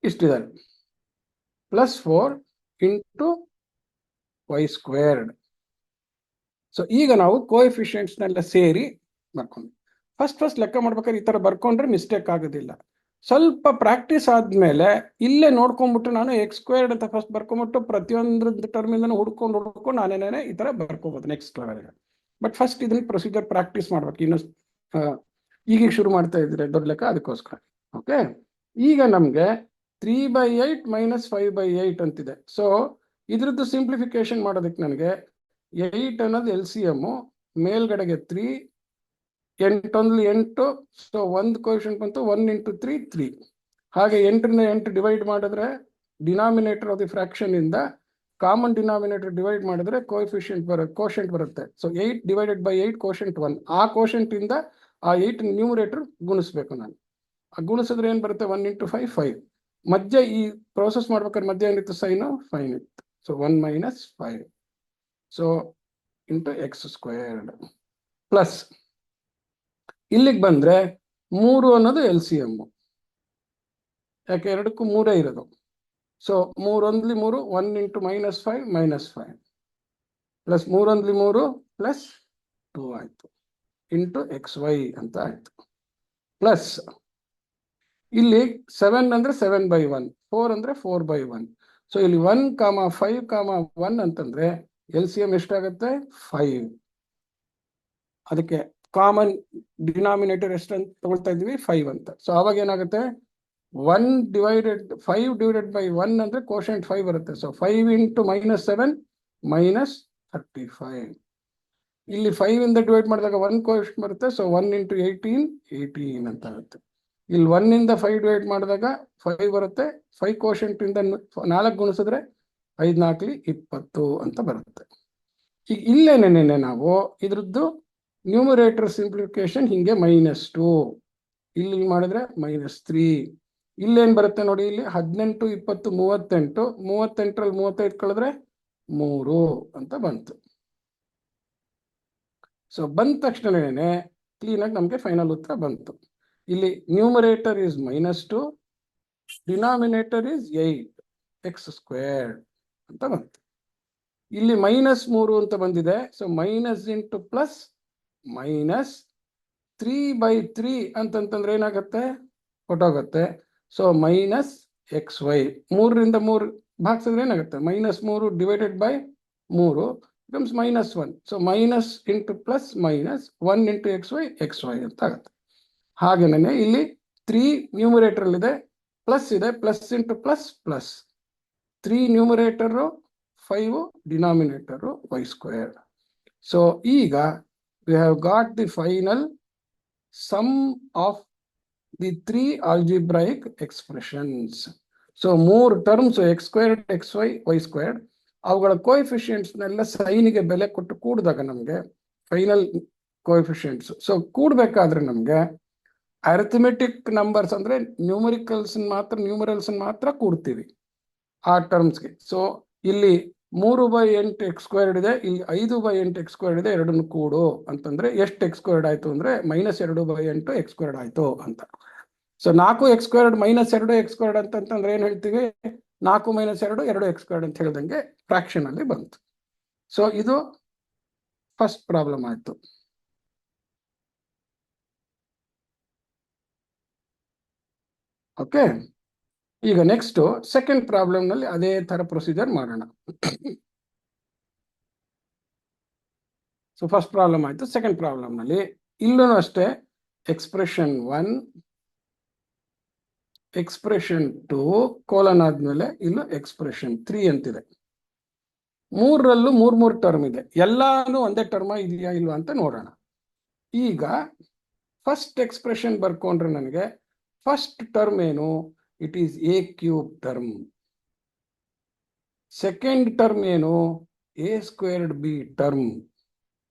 ಇಷ್ಟಿದೆ +4 ಇಂಟು y². ಸೊ ಈಗ ನಾವು ಕೋಎಫಿಷಿಯೆಂಟ್ಸ್ನೆಲ್ಲ ಸೇರಿ ಬರ್ಕೊಂಡು ಫಸ್ಟ್ ಲೆಕ್ಕ ಮಾಡ್ಬೇಕಾದ್ರೆ ಈ ತರ ಬರ್ಕೊಂಡ್ರೆ ಮಿಸ್ಟೇಕ್ ಆಗೋದಿಲ್ಲ. ಸ್ವಲ್ಪ ಪ್ರಾಕ್ಟೀಸ್ ಆದ್ಮೇಲೆ ಇಲ್ಲೇ ನೋಡ್ಕೊಂಡ್ಬಿಟ್ಟು ನಾನು x² ಅಂತ ಫಸ್ಟ್ ಬರ್ಕೊಂಡ್ಬಿಟ್ಟು ಪ್ರತಿಯೊಂದು ಟರ್ಮಿಂದ ಹುಡ್ಕೊಂಡು ನಾನೇನೇ ಈ ತರ ಬರ್ಕೋಬಹುದು ನೆಕ್ಸ್ಟ್ ಲೆವೆಲ್ಗೆ. ಬಟ್ ಫಸ್ಟ್ ಇದನ್ನ ಪ್ರೊಸೀಜರ್ ಪ್ರಾಕ್ಟೀಸ್ ಮಾಡ್ಬೇಕು. ಇನ್ನು ಈಗ ಶುರು ಮಾಡ್ತಾ ಇದ್ರೆ ದೊಡ್ಡ ಲೆಕ್ಕ, ಅದಕ್ಕೋಸ್ಕರ. ಓಕೆ, ಈಗ ನಮ್ಗೆ 3/8 - 5/8 ಅಂತಿದೆ. ಸೊ ಇದ್ರದ್ದು ಸಿಂಪ್ಲಿಫಿಕೇಶನ್ ಮಾಡೋದಕ್ಕೆ ನನಗೆ 8 ಅನ್ನೋದು LCM, ಮೇಲ್ಗಡೆಗೆ 3, 8 1 8. ಸೊ ಒಂದು ಕೋಎಫಿಷಿಯೆಂಟ್ ಬಂತು 1 × 3 3. ಹಾಗೆ 8ರಿಂದ 8 ಡಿವೈಡ್ ಮಾಡಿದ್ರೆ ಡಿನಾಮಿನೇಟರ್ ಆಫ್ ದಿ ಫ್ರಾಕ್ಷನ್ ಇಂದ ಕಾಮನ್ ಡಿನಾಮಿನೇಟರ್ ಡಿವೈಡ್ ಮಾಡಿದ್ರೆ ಕೋಶೆಂಟ್ ಬರುತ್ತೆ. So 8 / 8 quotient 1. ಆ ಕೋಶೆಂಟ್ ಇಂದ ಆ 8 ನ್ಯೂಮರೇಟರ್ ಗುಣಿಸ್ಬೇಕು ನಾನು. ಗುಣಿಸಿದ್ರೆ ಏನ್ ಬರುತ್ತೆ? 1 × 5 5. ಮಧ್ಯ ಈ ಪ್ರೋಸೆಸ್ ಮಾಡ್ಬೇಕಾದ್ರೆ ಮಧ್ಯ ಏನಿತ್ತು? ಸೈನು 5 ಇತ್ತು. So 1 - 5. So into x² plus ಇಲ್ಲಿಗೆ ಬಂದ್ರೆ 3 ಅನ್ನೋದು LCM. ಯಾಕೆ? ಎರಡಕ್ಕೂ 3 ಇರೋದು. ಸೊ 3 × 3 1 × -5 -5 ಪ್ಲಸ್ 3 × 3 ಪ್ಲಸ್ 2 ಆಯ್ತು ಇಂಟು XY ಅಂತ ಆಯ್ತು. ಪ್ಲಸ್ ಇಲ್ಲಿ 7 ಅಂದ್ರೆ 7/1, 4 ಅಂದ್ರೆ 4/1. ಸೊ ಇಲ್ಲಿ 1, 5, 1 ಅಂತಂದ್ರೆ LCM ಎಷ್ಟಾಗುತ್ತೆ? 5. ಅದಕ್ಕೆ ಕಾಮನ್ ಡಿನಾಮಿನೇಟರ್ ಎಷ್ಟಂತ ತಗೊಳ್ತಾ ಇದ್ವಿ? 5 ಅಂತ. ಸೊ ಅವಾಗ ಏನಾಗುತ್ತೆ? 5 / 1 ಅಂದ್ರೆ ಕೋಶೆಂಟ್ 5 ಬರುತ್ತೆ. ಸೊ 5 × -7 -35. ಇಲ್ಲಿ 5 ಇಂದ ಡಿವೈಡ್ ಮಾಡಿದಾಗ 1 ಕೋಶೆಂಟ್ ಬರುತ್ತೆ. ಸೊ 1 × 18 18 ಅಂತ ಆಗುತ್ತೆ. ಇಲ್ಲಿ 1 ಇಂದ 5 ಡಿವೈಡ್ ಮಾಡಿದಾಗ 5 ಬರುತ್ತೆ. 5 ಕೋಶೆಂಟ್ ಇಂದ 4 ಗುಣಿಸಿದ್ರೆ 5 × 4 20 ಅಂತ ಬರುತ್ತೆ. ಈಗ ಇಲ್ಲೇನೇನೆ ನಾವು ಇದ್ರದ್ದು ನ್ಯೂಮರೇಟರ್ ಸಿಂಪ್ಲಿಫಿಕೇಶನ್ ಹಿಂಗೆ -2, ಇಲ್ಲಿ ಮಾಡಿದ್ರೆ -3. ಇಲ್ಲೇನ್ ಬರುತ್ತೆ ನೋಡಿ? ಇಲ್ಲಿ 18 20 38. 38ರಲ್ಲಿ 35 ಕಳೆದ್ರೆ 3 ಅಂತ ಬಂತು. ಸೊ ಬಂದ ತಕ್ಷಣನೇ ಕ್ಲೀನಾಗಿ ನಮಗೆ ಫೈನಲ್ ಉತ್ತರ ಬಂತು. ಇಲ್ಲಿ numerator is -2, denominator is 8 x² ಅಂತ ಬಂತು. ಇಲ್ಲಿ -3 ಅಂತ ಬಂದಿದೆ. ಸೊ ಮೈನಸ್ ಇಂಟು ಪ್ಲಸ್ -3/3 ಅಂತಂತಂದ್ರೆ ಏನಾಗುತ್ತೆ? ಹೊಟ್ಟೋಗುತ್ತೆ. ಸೊ -xy 3ರಿಂದ 3 ಭಾಗಿಸಿದ್ರೆ ಏನಾಗುತ್ತೆ? -3 divided by 3 becomes -1. So minus into plus minus 1 × xy ಅಂತ ಆಗುತ್ತೆ. ಹಾಗೇನೆ ಇಲ್ಲಿ 3 ನ್ಯೂಮರೇಟರ್ ಇದೆ, ಪ್ಲಸ್ ಇದೆ, plus into plus plus 3 ನ್ಯೂಮರೇಟರು, 5 ಡಿನಾಮಿನೇಟರು y². So ಈಗ we have got the final sum of the 3 algebraic expressions. So 3 terms x² xy y², ಅವುಗಳ ಕೋಎಫಿಷಿಯೆಂಟ್ಸ್ನೆಲ್ಲ ಸೈನಿಗೆ ಬೆಲೆ ಕೊಟ್ಟು ಕೂಡಿದಾಗ ನಮಗೆ ಫೈನಲ್ ಕೋಎಫಿಷಿಯೆಂಟ್ಸ್. ಸೊ ಕೂಡಬೇಕಾದ್ರೆ ನಮಗೆ ಅರಿಥಮೆಟಿಕ್ ನಂಬರ್ಸ್ ಅಂದ್ರೆ ನ್ಯೂಮರಲ್ಸ್ ಮಾತ್ರ ಕೂಡ್ತೀವಿ ಆ ಟರ್ಮ್ಸ್ಗೆ. ಸೊ ಇಲ್ಲಿ 3/8 x² ಇದೆ, ಇಲ್ಲಿ 5/8 x² ಇದೆ. ಎರಡನ್ನು ಕೂಡು ಅಂತಂದ್ರೆ ಎಷ್ಟು x² ಆಯ್ತು ಅಂದ್ರೆ -2/8 x² ಆಯ್ತು ಅಂತ. ಸೊ 4 x² -2 x² ಅಂತಂದ್ರೆ ಏನ್ ಹೇಳ್ತೀವಿ? 4 - 2 2 x² ಅಂತ ಹೇಳ್ದಂಗೆ ಫ್ರಾಕ್ಷನ್ ಅಲ್ಲಿ ಬಂತು. ಸೊ ಇದು ಫಸ್ಟ್ ಪ್ರಾಬ್ಲಮ್ ಆಯ್ತು. ಓಕೆ, ಈಗ ನೆಕ್ಸ್ಟ್ ಸೆಕೆಂಡ್ ಪ್ರಾಬ್ಲಮ್ ನಲ್ಲಿ ಅದೇ ತರ ಪ್ರೊಸೀಜರ್ ಮಾಡೋಣ. ಸೊ ಫಸ್ಟ್ ಪ್ರಾಬ್ಲಮ್ ಆಯ್ತು. ಸೆಕೆಂಡ್ ಪ್ರಾಬ್ಲಮ್ ನಲ್ಲಿ ಇಲ್ಲೂ ಅಷ್ಟೇ ಎಕ್ಸ್ಪ್ರೆಷನ್ 1, ಎಕ್ಸ್ಪ್ರೆಷನ್ 2 ಕೋಲನ್ ಆದ್ಮೇಲೆ ಇಲ್ಲೂ ಎಕ್ಸ್ಪ್ರೆಷನ್ 3 ಅಂತಿದೆ. 3ರಲ್ಲೂ 3 ಟರ್ಮ್ ಇದೆ. ಎಲ್ಲಾನು ಒಂದೇ ಟರ್ಮ್ ಇದೆಯಾ ಇಲ್ವಾ ಅಂತ ನೋಡೋಣ. ಈಗ ಫಸ್ಟ್ ಎಕ್ಸ್ಪ್ರೆಷನ್ ಬರ್ಕೊಂಡ್ರೆ ನನಗೆ ಫಸ್ಟ್ ಟರ್ಮ್ ಏನು? It is a³ term. Second term ಏನು? a²b term.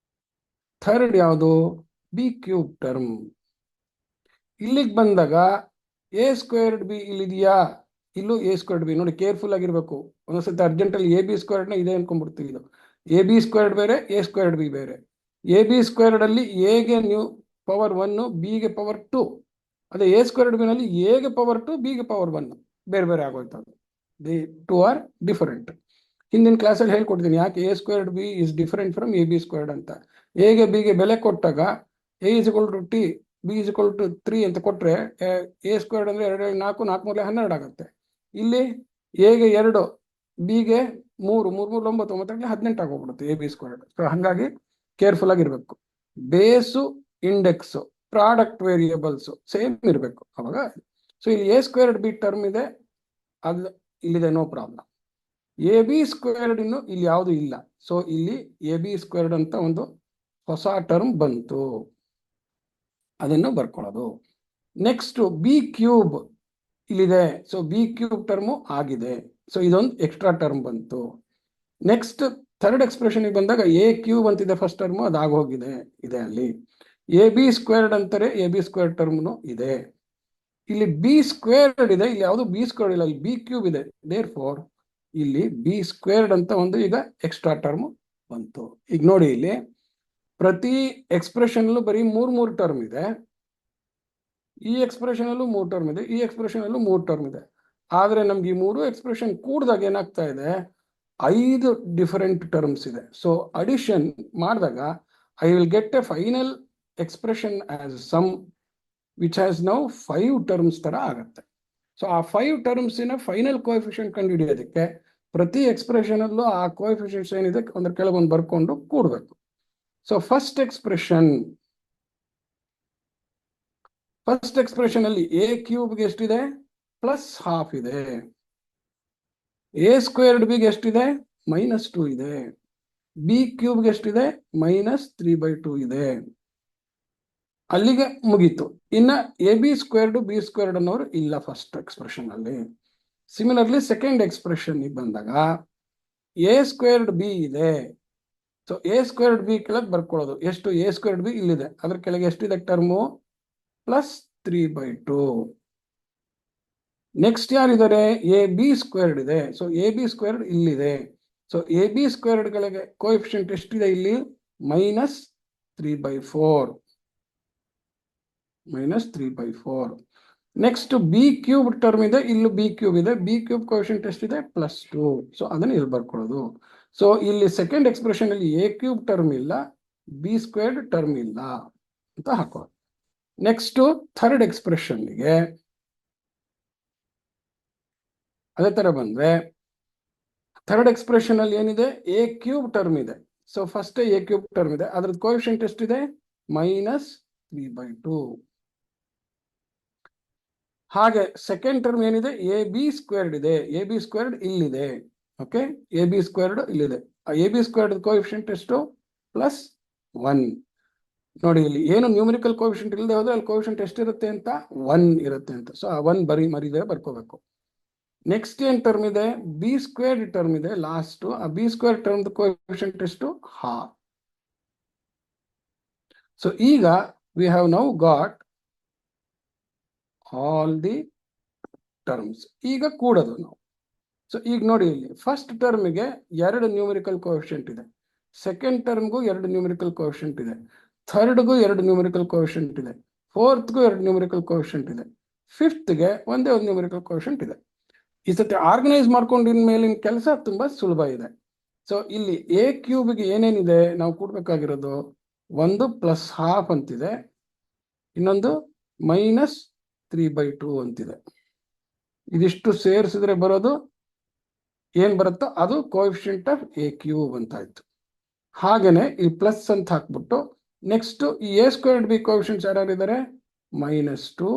ಥರ್ಡ್ ಯಾವುದು? b³ term. ಇಲ್ಲಿಗೆ ಬಂದಾಗ a²b ಇಲ್ಲಿದೆಯಾ? ಇಲ್ಲೂ a²b. ನೋಡಿ, ಕೇರ್ಫುಲ್ ಆಗಿರ್ಬೇಕು. ಒಂದೊಂದ್ಸತಿ ಅರ್ಜೆಂಟಲ್ಲಿ ab² ಇದೆ ಅನ್ಕೊಂಡ್ಬಿಡ್ತೀವಿ. ಇದು ಎ ಬಿ ಸ್ಕ್ವೇರ್ಡ್ ಬೇರೆ, ಎ ಸ್ಕ್ವೇರ್ಡ್ ಬಿ ಬೇರೆ. ಎ ಬಿ ಸ್ಕ್ವೇರ್ಡ್ ಅಲ್ಲಿ ಎಗೆ ನೀವು ಪವರ್ 1, ಬಿಗೆ ಪವರ್ 2. ಅದೇ ಎ ಸ್ಕ್ವೇರ್ಡ್ ಬಿ ನಲ್ಲಿ ಎಗೆ ಪವರ್ 2, ಬಿಗೆ ಪವರ್ 1 ಬೇರೆ ಬೇರೆ ಆಗೋಯ್ತದೆ. The two are different. ಹಿಂದಿನ ಕ್ಲಾಸಲ್ಲಿ ಹೇಳ್ಕೊಡ್ತೀನಿ ಯಾಕೆ A squared B is different from A B squared ಅಂತ. ಎಗೆ ಬಿಗೆ ಬೆಲೆ ಕೊಟ್ಟಾಗ A is equal to T, B is equal to 3 ಅಂತ ಕೊಟ್ರೆ ಎ ಸ್ಕ್ವೇರ್ಡ್ ಅಂದ್ರೆ 2 4 4 3 12 ಆಗುತ್ತೆ. ಇಲ್ಲಿ ಎಗೆ 2, ಬಿಗೆ 3 3 9 9 18 ಆಗೋಗ್ಬಿಡುತ್ತೆ ಎ ಬಿ ಸ್ಕ್ವೇರ್ಡ್. ಸೊ ಹಾಗಾಗಿ ಕೇರ್ಫುಲ್ ಆಗಿರ್ಬೇಕು. ಬೇಸು ಇಂಡೆಕ್ಸ್ ಪ್ರಾಡಕ್ಟ್ ವೇರಿಯೇಬಲ್ಸ್ ಸೇಮ್ ಇರಬೇಕು ಅವಾಗ. ಸೊ ಇಲ್ಲಿ ಎ ಸ್ಕ್ವೇರ್ಡ್ ಬಿ ಟರ್ಮ್ ಇದೆ, ಅದು ಇಲ್ಲಿದೆ, no problem. A B squared ಇನ್ನು ಇಲ್ಲಿ ಯಾವುದು ಇಲ್ಲ. ಸೊ ಇಲ್ಲಿ ಎ ಬಿ ಸ್ಕ್ವೇರ್ಡ್ ಅಂತ ಒಂದು ಹೊಸ ಟರ್ಮ್ ಬಂತು, ಅದನ್ನು ಬರ್ಕೊಳ್ಳೋದು. ನೆಕ್ಸ್ಟ್ ಬಿ ಕ್ಯೂಬ್ ಇಲ್ಲಿದೆ. ಸೊ ಬಿ ಕ್ಯೂಬ್ ಟರ್ಮು ಆಗಿದೆ. ಸೊ ಇದೊಂದು ಎಕ್ಸ್ಟ್ರಾ ಟರ್ಮ್ ಬಂತು. ನೆಕ್ಸ್ಟ್ ಥರ್ಡ್ ಎಕ್ಸ್ಪ್ರೆಷನ್ ಬಂದಾಗ ಎ ಕ್ಯೂಬ್ ಅಂತಿದೆ ಫಸ್ಟ್ ಟರ್ಮ್, ಅದಾಗೋಗಿದೆ ಇದೆ ಅಲ್ಲಿ. ಎ ಬಿ ಸ್ಕ್ವೇರ್ಡ್ ಅಂತಾರೆ, ಎ ಬಿ ಸ್ಕ್ವೇರ್ಡ್ ಟರ್ಮ್ನು ಇದೆ. ಇಲ್ಲಿ ಬಿ ಸ್ಕ್ವೇರ್ಡ್ ಇದೆ, ಇಲ್ಲಿ ಯಾವುದು ಬಿ ಸ್ಕ್ವೇರ್ಡ್ ಇಲ್ಲ, ಇಲ್ಲಿ ಬಿ ಕ್ಯೂಬ್ ಇದೆ. ದೇರ್ ಫೋರ್ ಇಲ್ಲಿ ಬಿ ಸ್ಕ್ವೇರ್ಡ್ ಅಂತ ಒಂದು ಈಗ ಎಕ್ಸ್ಟ್ರಾ ಟರ್ಮ್ ಬಂತು. ಈಗ ನೋಡಿ ಇಲ್ಲಿ ಪ್ರತಿ ಎಕ್ಸ್ಪ್ರೆಷನ್ ಬರೀ 3 ಟರ್ಮ್ ಇದೆ. ಈ ಎಕ್ಸ್ಪ್ರೆಷನ್ ಅಲ್ಲೂ 3 ಟರ್ಮ್ ಇದೆ, ಈ ಎಕ್ಸ್ಪ್ರೆಷನ್ ಅಲ್ಲೂ 3 ಟರ್ಮ್ ಇದೆ. ಆದ್ರೆ ನಮ್ಗೆ ಈ 3 ಎಕ್ಸ್ಪ್ರೆಷನ್ ಕೂಡಿದಾಗ ಏನಾಗ್ತಾ ಇದೆ, 5 ಡಿಫರೆಂಟ್ ಟರ್ಮ್ಸ್ ಇದೆ. ಸೊ ಅಡಿಷನ್ ಮಾಡಿದಾಗ I will get a final expression as sum which has now 5 terms ತರ ಆಗುತ್ತೆ. ಸೊ ಆ 5 ಟರ್ಮ್ಸಿನ ಫೈನಲ್ ಕೋಎಫಿಷಿಯಂಟ್ ಕಂಡುಹಿಡಿಯೋದಕ್ಕೆ ಪ್ರತಿ ಎಕ್ಸ್ಪ್ರೆಷನ್ ಅಲ್ಲೂ ಆ ಕೋಎಫಿಷಿಯಂಟ್ಸ್ ಏನಿದೆ ಒಂದ್ರ ಕೆಳಗೊಂದು ಬರ್ಕೊಂಡು ಕೂಡಬೇಕು. ಸೊ ಫಸ್ಟ್ ಎಕ್ಸ್ಪ್ರೆಷನ್ ಅಲ್ಲಿ ಎ ಕ್ಯೂಬ್ಗೆ ಎಷ್ಟಿದೆ, +½ ಇದೆ. ಎ ಸ್ಕ್ವೇರ್ಡ್ ಬಿಗೆ ಎಷ್ಟಿದೆ, -2 ಇದೆ. ಬಿ ಕ್ಯೂಬ್ಗೆ ಎಷ್ಟಿದೆ, -3/2 ಇದೆ. ಅಲ್ಲಿಗೆ ಮುಗೀತು. ಇನ್ನ A B squared B squared ಅನ್ನೋರು ಇಲ್ಲ ಫಸ್ಟ್ ಎಕ್ಸ್ಪ್ರೆಷನ್ ಅಲ್ಲಿ. ಸಿಮಿಲರ್ಲಿ ಸೆಕೆಂಡ್ ಎಕ್ಸ್ಪ್ರೆಷನ್ ಬಂದಾಗ ಎ ಸ್ಕ್ವೇರ್ಡ್ ಬಿ ಇದೆ. ಸೊ ಎ ಸ್ಕ್ವೇರ್ಡ್ ಬಿ ಕೆಳಗೆ ಬರ್ಕೊಳ್ಳೋದು ಎಷ್ಟು, ಎ ಸ್ಕ್ವೇರ್ಡ್ ಬಿ ಇಲ್ಲಿದೆ, ಅದ್ರ ಕೆಳಗೆ ಎಷ್ಟಿದೆ ಟರ್ಮು, +3/2. ನೆಕ್ಸ್ಟ್ ಯಾರಿದ್ದಾರೆ, ಎ ಬಿ ಸ್ಕ್ವೇರ್ಡ್ ಇದೆ. ಸೊ ಎ ಬಿ ಸ್ಕ್ವೇರ್ಡ್ ಇಲ್ಲಿದೆ. ಸೊ ಎ ಬಿ ಸ್ಕ್ವೇರ್ಡ್ ಗಳಿಗೆ ಕೋಎಫಿಷಿಯಂಟ್ ಎಷ್ಟಿದೆ ಇಲ್ಲಿ, -3/4. -3/4. ನೆಕ್ಸ್ಟ್ ಬಿ ಕ್ಯೂಬ್ ಟರ್ಮ್ ಇದೆ, ಇಲ್ಲಿ ಬಿ ಕ್ಯೂಬ್ ಇದೆ. ಬಿ ಕ್ಯೂಬ್ ಕೋಎಫಿಷಿಯಂಟ್ ಎಷ್ಟಿದೆ, +2. ಸೊ ಅದನ್ನ ಇಲ್ಲಿ ಬರ್ಕೊಳ್ಳೋದು. ಸೊ ಇಲ್ಲಿ ಸೆಕೆಂಡ್ ಎಕ್ಸ್ಪ್ರೆಷನ್ ಅಲ್ಲಿ ಎ ಕ್ಯೂಬ್ ಟರ್ಮ್ ಇಲ್ಲ, ಬಿ ಸ್ಕ್ವೇರ್ಡ್ ಟರ್ಮ್ ಇಲ್ಲ ಅಂತ ಹಾಕೋದು. ನೆಕ್ಸ್ಟ್ ಥರ್ಡ್ ಎಕ್ಸ್ಪ್ರೆಷನ್ಗೆ ಅದೇ ತರ ಬಂದ್ರೆ ಥರ್ಡ್ ಎಕ್ಸ್ಪ್ರೆಷನ್ ಅಲ್ಲಿ ಏನಿದೆ, ಎ ಕ್ಯೂಬ್ ಟರ್ಮ್ ಇದೆ. So first A cube term ಇದೆ, ಅದ್ರದ್ದು ಕೋಎಫಿಷಿಯಂಟ್ ಎಷ್ಟಿದೆ, -3/2. ಹಾಗೆ ಸೆಕೆಂಡ್ ಟರ್ಮ್ ಏನಿದೆ, ಎ ಬಿ ಸ್ಕ್ವೇರ್ಡ್ ಇದೆ. ಎ ಬಿ ಸ್ಕ್ವೇರ್ಡ್ ಇಲ್ಲಿದೆ. ಓಕೆ, ಎ ಬಿ ಸ್ಕ್ವೇರ್ಡ್ ಇಲ್ಲಿದೆ. ಎ ಬಿ ಸ್ಕ್ವೇರ್ಡ್ ಕೋಎಫಿಷಿಯಂಟ್ ಎಷ್ಟು, +1. ನೋಡಿ ಇಲ್ಲಿ ಏನು ನ್ಯೂಮರಿಕಲ್ ಕೋಎಫಿಷಿಯಂಟ್ ಇಲ್ಲದೆ ಹೋದ್ರೆ ಅಲ್ಲಿ ಕೋಎಫಿಷಿಯಂಟ್ ಎಷ್ಟಿರುತ್ತೆ ಅಂತ, 1 ಇರುತ್ತೆ ಅಂತ. ಸೊ ಆ 1 ಮರಿದೆ ಬರ್ಕೋಬೇಕು. ನೆಕ್ಸ್ಟ್ ಏನ್ ಟರ್ಮ್ ಇದೆ, ಬಿ ಸ್ಕ್ವೇರ್ಡ್ ಟರ್ಮ್ ಇದೆ ಲಾಸ್ಟ್. ಆ ಬಿ ಸ್ಕ್ವೇರ್ ಟರ್ಮ್ ಕೋಎಫಿಷಿಯಂಟ್ ಎಷ್ಟು, 1/2. ಸೊ ಈಗ V have now got all the terms. ಈಗ ಕೂಡೋದು ನಾವು. ಸೊ ಈಗ ನೋಡಿ ಇಲ್ಲಿ ಫಸ್ಟ್ ಟರ್ಮ್ಗೆ 2 ನ್ಯೂಮರಿಕಲ್ ಕೋಎಫಿಷಿಯಂಟ್ ಇದೆ, ಸೆಕೆಂಡ್ ಟರ್ಮ್ಗೂ 2 ನ್ಯೂಮರಿಕಲ್ ಕೋಎಫಿಷಿಯಂಟ್ ಇದೆ, ಥರ್ಡ್ಗೂ 2 ನ್ಯೂಮರಿಕಲ್ ಕೋಎಫಿಷಿಯಂಟ್ ಇದೆ, ಫೋರ್ತ್ಗೂ 2 ನ್ಯೂಮರಿಕಲ್ ಕೋಎಫಿಷಿಯಂಟ್ ಇದೆ, ಫಿಫ್ತ್ಗೆ ಒಂದೇ ಒಂದು ನ್ಯೂಮರಿಕಲ್ ಕೋಎಫಿಷಿಯಂಟ್ ಇದೆ. ಈ ಸತಿ ಆರ್ಗನೈಸ್ ಮಾಡ್ಕೊಂಡಿನ ಮೇಲಿನ ಕೆಲಸ ತುಂಬಾ ಸುಲಭ ಇದೆ. ಸೊ ಇಲ್ಲಿ ಎ ಕ್ಯೂಬ್ಗೆ ಏನೇನಿದೆ ನಾವು ಕೂಡ್ಬೇಕಾಗಿರೋದು, ಒಂದು +½ ಅಂತಿದೆ, ಇನ್ನೊಂದು -3/2 ಅಂತಿದೆ. ಇದಿಷ್ಟು ಸೇರಿಸಿದ್ರೆ ಬರೋದು ಏನ್ ಬರುತ್ತೋ ಅದು ಕೋಎಫಿಷಿಯಂಟ್ ಆಫ್ ಎ ಕ್ಯೂಬ್ ಅಂತ ಆಯ್ತು. ಹಾಗೇನೆ ಈ ಪ್ಲಸ್ ಅಂತ ಹಾಕ್ಬಿಟ್ಟು ನೆಕ್ಸ್ಟ್ ಈ ಎ ಸ್ಕ್ವೇರ್ಡ್ ಬಿ ಕೋಎಫಿಷಿಯಂಟ್ಸ್ ಯಾರ್ಯಾರಿದ್ದಾರೆ, -2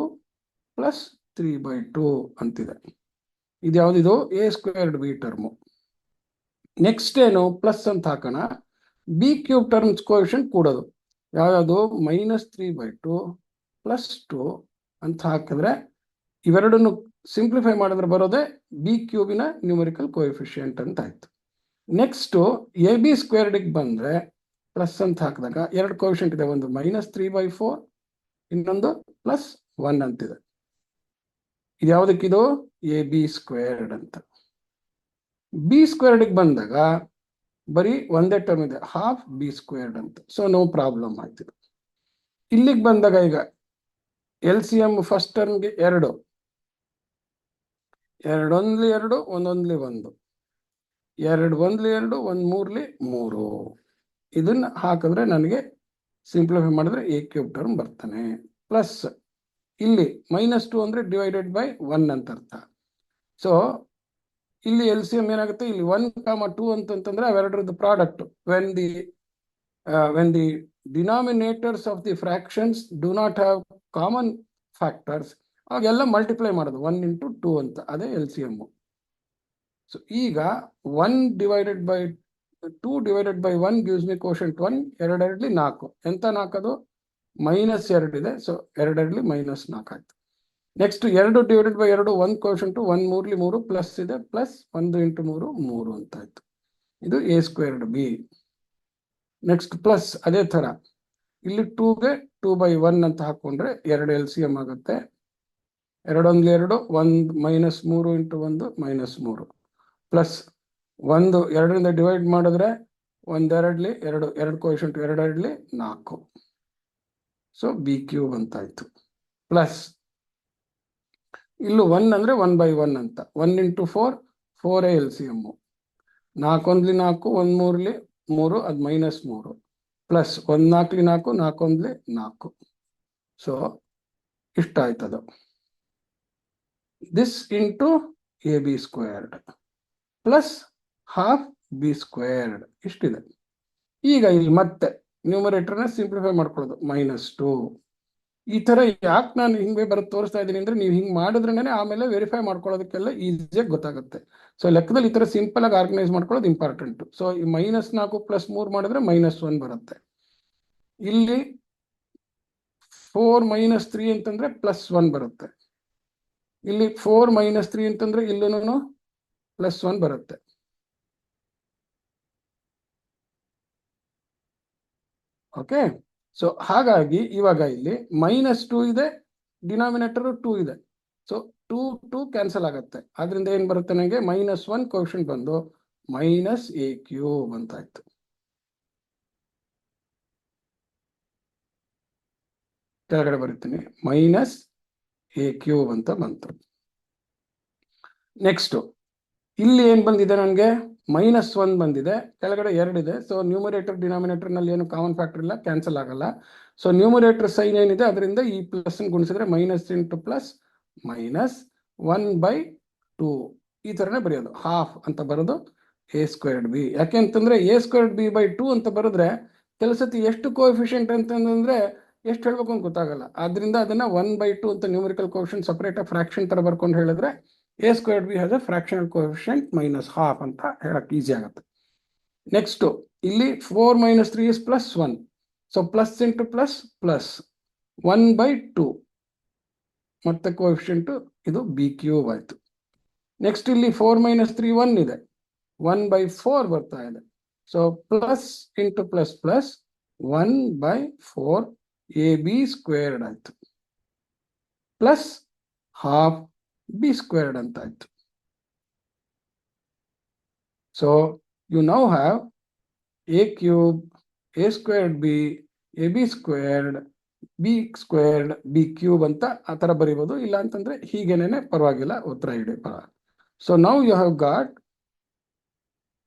+3/2 ಅಂತಿದೆ. ಇದು ಯಾವ್ದಿದು, A squared B term. Next ಏನು, ಪ್ಲಸ್ ಅಂತ ಹಾಕೋಣ, ಬಿ ಕ್ಯೂಬ್ ಟರ್ಮ್ಸ್ ಕೋಎಫಿಷಿಯಂಟ್ ಕೂಡೋದು ಯಾವ್ಯಾವುದು, -3/2 +2 ಅಂತ ಹಾಕಿದ್ರೆ ಇವೆರಡನ್ನು ಸಿಂಪ್ಲಿಫೈ ಮಾಡಿದ್ರೆ ಬರೋದೇ ಬಿ ಕ್ಯೂಬಿನ ನ್ಯೂಮರಿಕಲ್ ಕೋಎಫಿಷಿಯಂಟ್ ಅಂತ ಆಯ್ತು. ನೆಕ್ಸ್ಟ್ ಎ ಬಿ ಸ್ಕ್ವೇರ್ಡ್ಗೆ ಬಂದ್ರೆ ಪ್ಲಸ್ ಅಂತ ಹಾಕಿದಾಗ 2 ಕೋಎಫಿಷಿಯಂಟ್ ಇದೆ, ಒಂದು -3/4, ಇನ್ನೊಂದು +1 ಅಂತಿದೆ. ಇದು ಯಾವುದಕ್ಕಿದು, ಎ ಬಿ ಸ್ಕ್ವೇರ್ಡ್ ಅಂತ. ಬಿ ಸ್ಕ್ವೇರ್ಡ್ಗೆ ಬಂದಾಗ ಬರೀ ಒಂದೇ ಟರ್ಮ್ ಇದೆ, ಹಾಫ್ ಬಿ ಸ್ಕ್ವೇರ್ಡ್ ಅಂತ. ಸೊ ನೋ ಪ್ರಾಬ್ಲಮ್ ಆಯ್ತು. ಇಲ್ಲಿಗೆ ಬಂದಾಗ ಈಗ ಎಲ್ ಸಿ ಎಂ ಫಸ್ಟ್ ಟರ್ಮ್ಗೆ 2, 2 1 2, 1 1 1, 2 1 2, 1 3 3. ಇದನ್ನ ಹಾಕಿದ್ರೆ ನನಗೆ ಸಿಂಪ್ಲಿಫೈ ಮಾಡಿದ್ರೆ ಎ ಕ್ಯೂಬ್ ಟರ್ಮ್ ಬರ್ತಾನೆ. ಪ್ಲಸ್ ಇಲ್ಲಿ -2 ಅಂದ್ರೆ ಡಿವೈಡೆಡ್ ಬೈ 1 ಅಂತ ಅರ್ಥ. ಸೊ ಇಲ್ಲಿ ಎಲ್ ಸಿ ಎಂ ಏನಾಗುತ್ತೆ, ಇಲ್ಲಿ 1, 2 ಅಂತಂದ್ರೆ ಅವೆರಡರದ್ದು product. When the denominators of the fractions do not have common factors, ಅವಾಗೆಲ್ಲ ಮಲ್ಟಿಪ್ಲೈ ಮಾಡೋದು 1 into 2 ಅಂತ, ಅದೇ ಎಲ್ ಸಿ ಎಂ. ಸೊ ಈಗ 1 divided by 2 divided by 1 gives me quotient 1. 2 2 4. ಎಂತ 4 ಅದು? -2 ಇದೆ. ಸೊ 2 2 -4 ಆಯ್ತು. Next 2 divided by 2 1 quotient 1 3 3 plus ಇದೆ, ಪ್ಲಸ್ 1 into 3 3 ಅಂತ ಆಯ್ತು. ಇದು a squared b. Next plus ಅದೇ ತರ ಇಲ್ಲಿ 2ಗೆ 2/1 ಅಂತ ಹಾಕೊಂಡ್ರೆ 2 ಎಲ್ ಸಿ ಎಂ ಆಗುತ್ತೆ. 2 1 2, 1 -3 into 1 -3, ಪ್ಲಸ್ 1 2ರಿಂದ ಡಿವೈಡ್ ಮಾಡಿದ್ರೆ 1 2 2, 2 ಕೋಎಫಿಷಿಯಂಟ್ 2 2 4. ಸೊ ಬಿ ಕ್ಯೂಬ್ ಅಂತ ಆಯ್ತು. ಪ್ಲಸ್ ಇಲ್ಲೂ 1 ಅಂದ್ರೆ 1/1 ಅಂತ, 1 into 4 4 ಎಲ್ ಸಿ ಎಂ. 4 1 4, 1 3 3, ಅದು -3, ಪ್ಲಸ್ 1 4 4, 4 1 4. ಸೊ ಇಷ್ಟ ಆಯ್ತದು. This into A B squared plus half B squared ಇಷ್ಟಿದೆ. ಈಗ ಇಲ್ಲಿ ಮತ್ತೆ ನ್ಯೂಮರೇಟರ್ನ ಸಿಂಪ್ಲಿಫೈ ಮಾಡ್ಕೊಳ್ಳೋದು, -2. ಈ ತರ ಯಾಕೆ ನಾನು ಹಿಂಗೆ ಬರೋದು ತೋರಿಸ್ತಾ ಇದ್ದೀನಿ ಅಂದ್ರೆ, ನೀವು ಹಿಂಗೆ ಮಾಡಿದ್ರೇನೆ ಆಮೇಲೆ ವೆರಿಫೈ ಮಾಡ್ಕೊಳ್ಳೋದಕ್ಕೆಲ್ಲ ಈಸಿಯಾಗಿ ಗೊತ್ತಾಗುತ್ತೆ. ಸೊ ಲೆಕ್ಕದಲ್ಲಿ ಈ ತರ ಸಿಂಪಲ್ ಆಗಿ ಆರ್ಗನೈಸ್ ಮಾಡ್ಕೊಳ್ಳೋದು ಇಂಪಾರ್ಟೆಂಟ್. ಸೊ ಈ -4 + 3 ಮಾಡಿದ್ರೆ -1 ಬರುತ್ತೆ. ಇಲ್ಲಿ 4 - 3 ಅಂತಂದ್ರೆ +1 ಬರುತ್ತೆ. ಇಲ್ಲಿ 4 - 3 ಅಂತಂದ್ರೆ ಇಲ್ಲೂ +1 ಬರುತ್ತೆ. ಓಕೆ. ಸೊ ಹಾಗಾಗಿ ಇವಾಗ ಇಲ್ಲಿ -2 ಇದೆ, ಡಿನಾಮಿನೇಟರ್ 2 ಇದೆ. ಸೊ 2 2 ಕ್ಯಾನ್ಸಲ್ ಆಗುತ್ತೆ. ಆದ್ರಿಂದ ಏನ್ ಬರುತ್ತೆ ನನಗೆ, -1 ಕೋಎಫಿಷಿಯಂಟ್ ಬಂದು -a ಕ್ಯೂಬ್ ಅಂತ ಆಯ್ತು. ಕೆಳಗಡೆ ಬರುತ್ತೀನಿ, -a ಕ್ಯೂಬ್ ಅಂತ ಬಂತು. ನೆಕ್ಸ್ಟ್ ಇಲ್ಲಿ ಏನ್ ಬಂದಿದೆ ನನಗೆ, -1 ಬಂದಿದೆ, ಕೆಳಗಡೆ 2 ಇದೆ. ಸೊ ನ್ಯೂಮರೇಟರ್ ಡಿನಾಮಿನೇಟರ್ ನಲ್ಲಿ ಏನು ಕಾಮನ್ ಫ್ಯಾಕ್ಟರ್ ಇಲ್ಲ, ಕ್ಯಾನ್ಸಲ್ ಆಗಲ್ಲ. ಸೊ ನ್ಯೂಮರೇಟರ್ ಸೈನ್ ಏನಿದೆ ಅದರಿಂದ ಈ ಪ್ಲಸ್ ಗುಣಿಸಿದ್ರೆ -* -1/2 ಈ ತರನೇ ಬರೆಯೋದು, ಹಾಫ್ ಅಂತ ಬರೋದು a squared b. ಯಾಕೆ ಅಂತಂದ್ರೆ a squared b/2 ಅಂತ ಬರೆದ್ರೆ ಕೆಲಸತಿ ಎಷ್ಟು ಕೋಎಫಿಷಿಯಂಟ್ ಅಂತಂದ್ರೆ ಎಷ್ಟು ಹೇಳ್ಬೇಕು ಅಂತ ಗೊತ್ತಾಗಲ್ಲ. ಆದ್ರಿಂದ ಅದನ್ನ 1/2 ಅಂತ ನ್ಯೂಮರಿಕಲ್ ಕೋಎಫಿಷಿಯಂಟ್ ಸಪರೇಟ್ ಫ್ರಾಕ್ಷನ್ ತರ ಬರ್ಕೊಂಡು ಹೇಳಿದ್ರೆ a squared b has a fractional coefficient -half ಅಂತ ಹೇಳಕ್ ಈಸಿ ಆಗುತ್ತೆ. ನೆಕ್ಸ್ಟ್ ಇಲ್ಲಿ 4 - 3 is +1. So plus into plus plus 1/2 ಮತ್ತೆ ಕೋಎಫಿಷಿಯಂಟ್ ಇದು ಬಿ ಕ್ಯೂಬ್ ಆಯ್ತು. ನೆಕ್ಸ್ಟ್ ಇಲ್ಲಿ 4 - 3 1 ಇದೆ, 1/4 ಬರ್ತಾ ಇದೆ. So plus into plus plus 1/4 A B squared ಆಯ್ತು, ಪ್ಲಸ್ ಹಾಫ್ ಬಿ ಸ್ಕ್ವೇರ್ಡ್ ಅಂತ ಆಯ್ತು. So you now have a cube, a squared b, ab squared, b squared, b cube ಅಂತ ಆ ತರ ಬರೀಬಹುದು. ಇಲ್ಲ ಅಂತಂದ್ರೆ ಹೀಗೇನೆ ಪರವಾಗಿಲ್ಲ, ಉತ್ತರ ಇಡಿ. So now you have got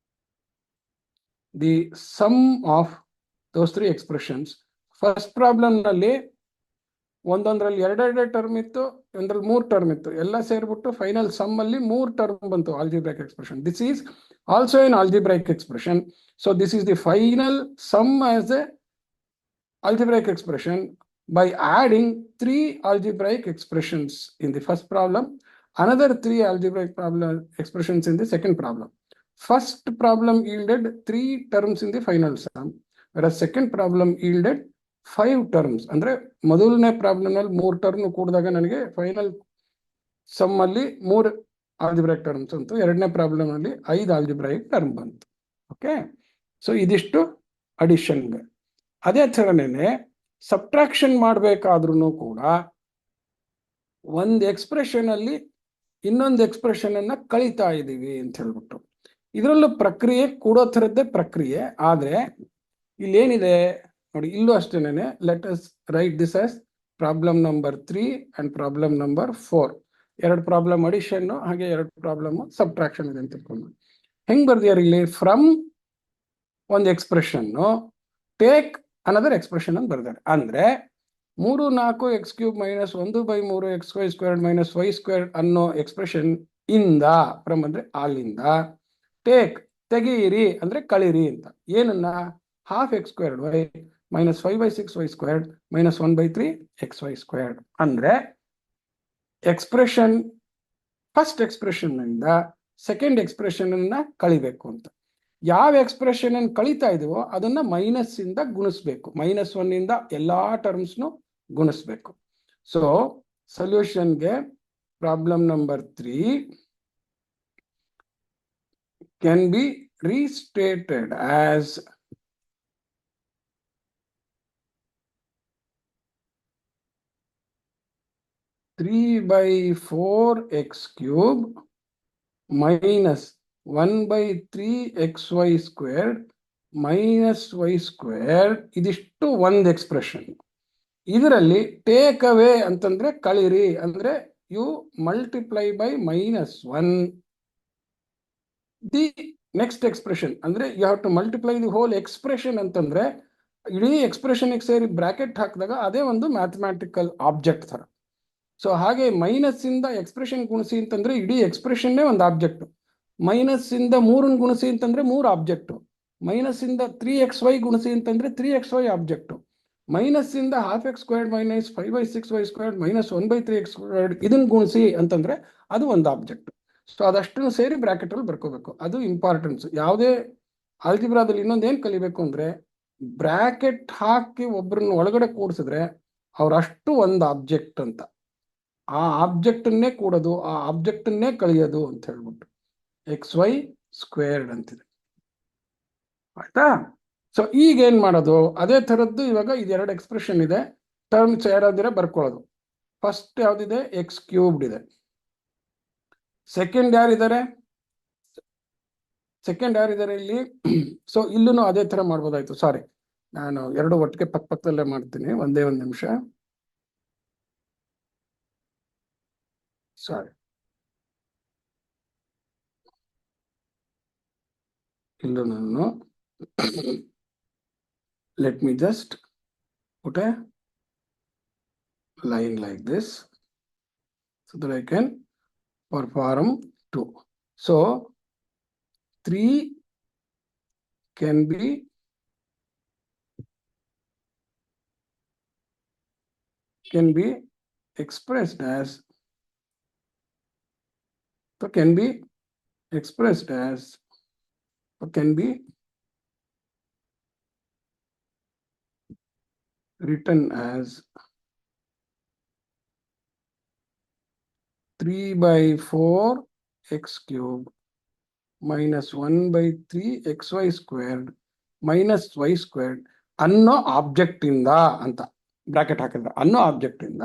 the sum of those 3 expressions. First problem ನಲ್ಲಿ ಒಂದೊಂದ್ರಲ್ಲಿ 2 ಟರ್ಮ್ ಇತ್ತು, ಒಂದ್ರಲ್ಲಿ 3 ಟರ್ಮ್ ಇತ್ತು. ಎಲ್ಲ ಸೇರ್ಬಿಟ್ಟು ಫೈನಲ್ ಸಮ್ ಅಲ್ಲಿ 3 ಟರ್ಮ್ ಬಂತು algebraic expression. This is also N algebraic expression. So this is the final sum as a algebraic expression by adding 3 algebraic expressions in the first problem, another 3 algebraic expressions in the second problem. First problem yielded 3 terms in the final sum, whereas second problem yielded 5 terms. ಅಂದ್ರೆ ಮೊದಲನೇ problem ನಲ್ಲಿ 3 term ಕೂಡಿದಾಗ ನನಗೆ final some ಅಲ್ಲಿ 3 algebraic terms ಅಂತು. ಎರಡನೇ problem ಅಲ್ಲಿ 5 algebraic term ಬಂತು. ಓಕೆ. ಸೊ ಇದಿಷ್ಟು ಅಡಿಷನ್ಗೆ. ಅದೇ ಥರನೇ ಸಬ್ಟ್ರಾಕ್ಷನ್ ಮಾಡಬೇಕಾದ್ರೂ ಕೂಡ ಒಂದು ಎಕ್ಸ್ಪ್ರೆಷನ್ ಅಲ್ಲಿ ಇನ್ನೊಂದು ಎಕ್ಸ್ಪ್ರೆಷನ್ ಅನ್ನ ಕಳೀತಾ ಇದ್ದೀವಿ ಅಂತ ಹೇಳ್ಬಿಟ್ಟು, ಇದರಲ್ಲೂ ಪ್ರಕ್ರಿಯೆ ಕೂಡೋ ಥರದ್ದೇ ಪ್ರಕ್ರಿಯೆ, ಆದ್ರೆ ಇಲ್ಲೇನಿದೆ ನೋಡಿ, ಇಲ್ಲೂ ಅಷ್ಟೇನೆ. Let us write this as problem number 3 and problem number 4. ಎರಡು ಪ್ರಾಬ್ಲಮ್ ಅಡಿಷನ್ ಹಾಗೆ ಎರಡು ಪ್ರಾಬ್ಲಮ್ ಸಬ್ಟ್ರಾಕ್ಷನ್ ಇದೆ ಅಂತ ತಿಳ್ಕೊಂಡು ಹೆಂಗ್ ಬರ್ದಿಯಾರ ಇಲ್ಲಿ? ಫ್ರಮ್ ಒಂದು ಎಕ್ಸ್ಪ್ರೆಷನ್ ಟೇಕ್ ಅನದರ್ ಎಕ್ಸ್ಪ್ರೆಷನ್ ಅಂತ ಬರ್ದಾರೆ. ಅಂದ್ರೆ 3 4 x³ minus 1/3 xy² minus y² ಅನ್ನೋ ಎಕ್ಸ್ಪ್ರೆಷನ್ ಇಂದ, ಫ್ರಮ್ ಅಂದ್ರೆ ಅಲ್ಲಿಂದ, ಟೇಕ್ ತೆಗೀರಿ ಅಂದ್ರೆ ಕಳೀರಿ ಅಂತ. ಏನನ್ನ? Half x²y minus 5/6 y² minus 1/3 xy². ಅಂದ್ರೆ ಎಕ್ಸ್ಪ್ರೆಷನ್ ಫಸ್ಟ್ ಎಕ್ಸ್ಪ್ರೆಷನ್ ಇಂದ ಸೆಕೆಂಡ್ ಎಕ್ಸ್ಪ್ರೆಷನ್ ಅನ್ನ ಕಳಿಬೇಕು ಅಂತ. ಯಾವ ಎಕ್ಸ್ಪ್ರೆಷನ್ ಅನ್ನು ಕಳೀತಾ ಇದೀವೋ ಅದನ್ನ ಮೈನಸ್ ಇಂದ ಗುಣಿಸ್ಬೇಕು. -1 ಇಂದ ಎಲ್ಲಾ ಟರ್ಮ್ಸ್ನು ಗುಣಿಸ್ಬೇಕು. ಸೊ ಸೊಲ್ಯೂಷನ್ಗೆ problem number 3 can be restated as 3/4 x³ minus 1/3 xy² minus y². ಇದಿಷ್ಟು ಒಂದು ಎಕ್ಸ್ಪ್ರೆಷನ್. ಇದರಲ್ಲಿ ಟೇಕ್ ಅವೇ ಅಂತಂದ್ರೆ ಕಳೀರಿ ಅಂದ್ರೆ you multiply by -1 the next expression. ಅಂದ್ರೆ you have to multiply the whole expression ಅಂತಂದ್ರೆ ಇಡೀ ಎಕ್ಸ್ಪ್ರೆಷನ್ ಸೇರಿ ಬ್ರಾಕೆಟ್ ಹಾಕಿದಾಗ ಅದೇ ಒಂದು ಮ್ಯಾಥಮ್ಯಾಟಿಕಲ್ ಆಬ್ಜೆಕ್ಟ್ ತರ. ಸೊ ಹಾಗೆ ಮೈನಸ್ ಇಂದ ಎಕ್ಸ್ಪ್ರೆಷನ್ ಗುಣಿಸಿ ಅಂತಂದ್ರೆ ಇಡೀ ಎಕ್ಸ್ಪ್ರೆಷನ್ನೇ ಒಂದು ಆಬ್ಜೆಕ್ಟ್. ಮೈನಸ್ ಇಂದ 3 ಗುಣಿಸಿ ಅಂತಂದ್ರೆ 3 ಆಬ್ಜೆಕ್ಟ್. ಮೈನಸ್ ಇಂದ 3xy ಗುಣಿಸಿ ಅಂತಂದ್ರೆ 3xy ಆಬ್ಜೆಕ್ಟ್. ಮೈನಸ್ ಇಂದ half x² minus 5/6 y² minus 1/3 x² ಇದನ್ನ ಗುಣಿಸಿ ಅಂತಂದ್ರೆ ಅದು ಒಂದು ಆಬ್ಜೆಕ್ಟ್. ಸೊ ಅದಷ್ಟನ್ನು ಸೇರಿ ಬ್ರಾಕೆಟ್ ಅಲ್ಲಿ ಬರ್ಕೋಬೇಕು. ಅದು ಇಂಪಾರ್ಟೆನ್ಸ್. ಯಾವುದೇ ಆಲ್ಜಿಬ್ರಾದಲ್ಲಿ ಇನ್ನೊಂದೇನ್ ಕಲಿಬೇಕು ಅಂದ್ರೆ, ಬ್ರಾಕೆಟ್ ಹಾಕಿ ಒಬ್ಬರನ್ನ ಒಳಗಡೆ ಕೂಡಿಸಿದ್ರೆ ಅವ್ರಷ್ಟು ಒಂದು ಆಬ್ಜೆಕ್ಟ್ ಅಂತ. ಆ ಆಬ್ಜೆಕ್ಟನ್ನೇ ಕೂಡೋದು, ಆ ಆಬ್ಜೆಕ್ಟನ್ನೇ ಕಳಿಯೋದು ಅಂತ ಹೇಳ್ಬಿಟ್ಟು xy² ಅಂತಿದೆ. ಆಯ್ತಾ? ಸೊ ಈಗ ಏನ್ ಮಾಡೋದು? ಅದೇ ಥರದ್ದು ಇವಾಗ ಇದೆರಡು ಎಕ್ಸ್ಪ್ರೆಷನ್ ಇದೆ. ಟರ್ಮ್ಸ್ ಯಾರಾದಿರ ಬರ್ಕೊಳ್ಳೋದು. ಫಸ್ಟ್ ಯಾವ್ದಿದೆ? x³ ಇದೆ. ಸೆಕೆಂಡ್ ಯಾರಿದ್ದಾರೆ ಇಲ್ಲಿ? ಸೊ ಇಲ್ಲೂ ಅದೇ ತರ ಮಾಡ್ಬೋದಾಯ್ತು. ಸಾರಿ, ನಾನು ಎರಡು ಒಟ್ಟಿಗೆ ಪಕ್ಕದಲ್ಲೇ ಮಾಡ್ತೀನಿ. ಒಂದೇ ಒಂದು ನಿಮಿಷ. ಸಾರಿ, ಇಲ್ಲೂ ನಾನು let me just put a line like this so that I can perform 2. So 3 can be expressed as can be written as 3/4 x³ minus 1/3 xy² minus y² ಅನ್ನೋ ಆಬ್ಜೆಕ್ಟ್ ಇಂದ ಅಂತ ಬ್ರಾಕೆಟ್ ಹಾಕಿದ್ರೆ, ಅನ್ನೋ ಆಬ್ಜೆಕ್ಟ್ ಇಂದ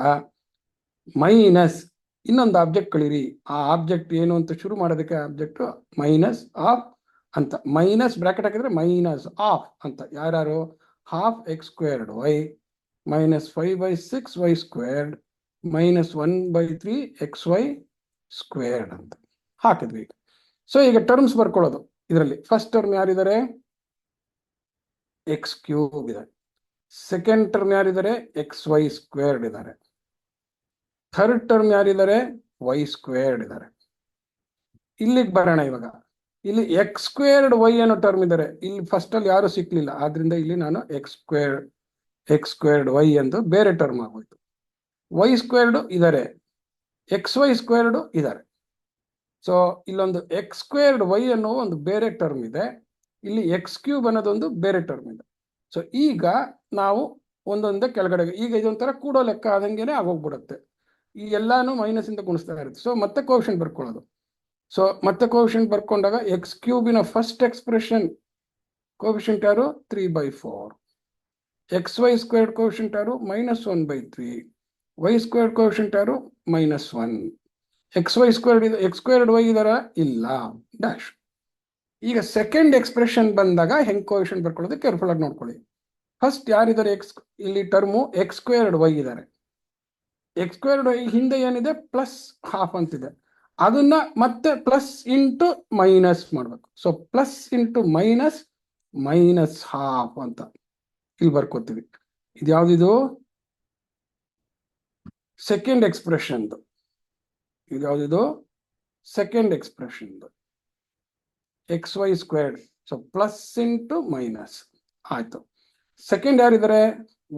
ಮೈನಸ್ ಇನ್ನೊಂದು object ಕಳೀರಿ. ಆ object ಏನು ಅಂತ ಶುರು ಮಾಡೋದಕ್ಕೆ ಆಬ್ಜೆಕ್ಟ್ ಮೈನಸ್ ಆಫ್ ಅಂತ. ಮೈನಸ್ ಬ್ರಾಕೆಟ್ ಹಾಕಿದ್ರೆ ಮೈನಸ್ ಆಫ್ ಅಂತ. ಯಾರು? Half x²y minus 5/6 y² minus 1/3 xy² ಅಂತ ಹಾಕಿದ್ವಿ. ಸೊ ಈಗ ಟರ್ಮ್ಸ್ ಬರ್ಕೊಳ್ಳೋದು. ಇದರಲ್ಲಿ ಫಸ್ಟ್ ಟರ್ಮ್ ಯಾರಿದ್ದಾರೆ? x³ ಇದೆ. ಸೆಕೆಂಡ್ ಟರ್ಮ್ ಯಾರಿದ್ದಾರೆ? xy² ಇದ್ದಾರೆ. ಥರ್ಡ್ ಟರ್ಮ್ ಯಾರಿದ್ದಾರೆ? y² ಇದ್ದಾರೆ. ಇಲ್ಲಿಗೆ ಬರೋಣ. ಇವಾಗ ಇಲ್ಲಿ x²y ಅನ್ನೋ ಟರ್ಮ್ ಇದ್ದಾರೆ. ಇಲ್ಲಿ ಫಸ್ಟ್ ಅಲ್ಲಿ ಯಾರು ಸಿಕ್ಲಿಲ್ಲ, ಆದ್ರಿಂದ ಇಲ್ಲಿ ನಾನು x²y ಎಂದು ಬೇರೆ ಟರ್ಮ್ ಆಗೋಯ್ತು. y² ಇದ್ದಾರೆ, xy² ಇದ್ದಾರೆ. ಸೊ ಇಲ್ಲೊಂದು x²y ಅನ್ನೋ ಒಂದು ಬೇರೆ ಟರ್ಮ್ ಇದೆ. ಇಲ್ಲಿ x³ ಅನ್ನೋದೊಂದು ಬೇರೆ ಟರ್ಮ್ ಇದೆ. ಸೊ ಈಗ ನಾವು ಒಂದೊಂದೇ ಕೆಳಗಡೆ, ಈಗ ಇದೊಂಥರ ಕೂಡೋ ಲೆಕ್ಕ ಆದಂಗೆನೆ ಆಗೋಗ್ಬಿಡುತ್ತೆ. ಈ ಎಲ್ಲಾನು ಮೈನಸ್ ಇಂದ ಗುಣಿಸ್ತಾ ಇರುತ್ತೆ. ಸೊ ಮತ್ತೆ ಕೋಎಫಿಷಿಯಂಟ್ ಬರ್ಕೊಳ್ಳೋದು. ಸೊ ಮತ್ತೆ ಕೋಎಫಿಷಿಯಂಟ್ ಬರ್ಕೊಂಡಾಗ x³ ಫಸ್ಟ್ ಎಕ್ಸ್ಪ್ರೆಷನ್ ಕೋಎಫಿಷಿಯಂಟ್ ಯಾರು? 3/4. xy² ಕೋಎಫಿಷಿಯಂಟ್ ಯಾರು? -1/3. y² ಕೋಎಫಿಷಿಯಂಟ್ ಯಾರು? -1. xy² x²y ಇದರ? ಇಲ್ಲ, ಡ್ಯಾಶ್. ಈಗ ಸೆಕೆಂಡ್ ಎಕ್ಸ್ಪ್ರೆಷನ್ ಬಂದಾಗ ಹೆಂಗ್ ಕೋಎಫಿಷಿಯಂಟ್ ಬರ್ಕೊಳ್ಳೋದು ಕೇರ್ಫುಲ್ ಆಗಿ ನೋಡ್ಕೊಳ್ಳಿ. ಫಸ್ಟ್ ಯಾರಿದ್ದಾರೆ ಇಲ್ಲಿ ಟರ್ಮು ಎಕ್ಸ್ ಸ್ಕ್ವೇರ್ಡ್ ವೈ ಇದ್ದಾರೆ. ಎಕ್ಸ್ ಸ್ಕ್ವೇರ್ಡ್ ವೈ ಹಿಂದೆ ಏನಿದೆ ಪ್ಲಸ್ ಹಾಫ್ ಅಂತಿದೆ, ಅದನ್ನ ಮತ್ತೆ ಪ್ಲಸ್ ಇಂಟು ಮೈನಸ್ ಮಾಡ್ಬೇಕು. So plus into minus minus half ಅಂತ ಇಲ್ಲಿ ಬರ್ಕೋತೀವಿ. ಇದು ಯಾವ್ದಿದು? Second expression. ಇದು ಯಾವ್ದಿದು? Second expression, X Y squared. So plus into minus ಆಯ್ತು. ಸೆಕೆಂಡ್ ಯಾರಿದ್ದಾರೆ?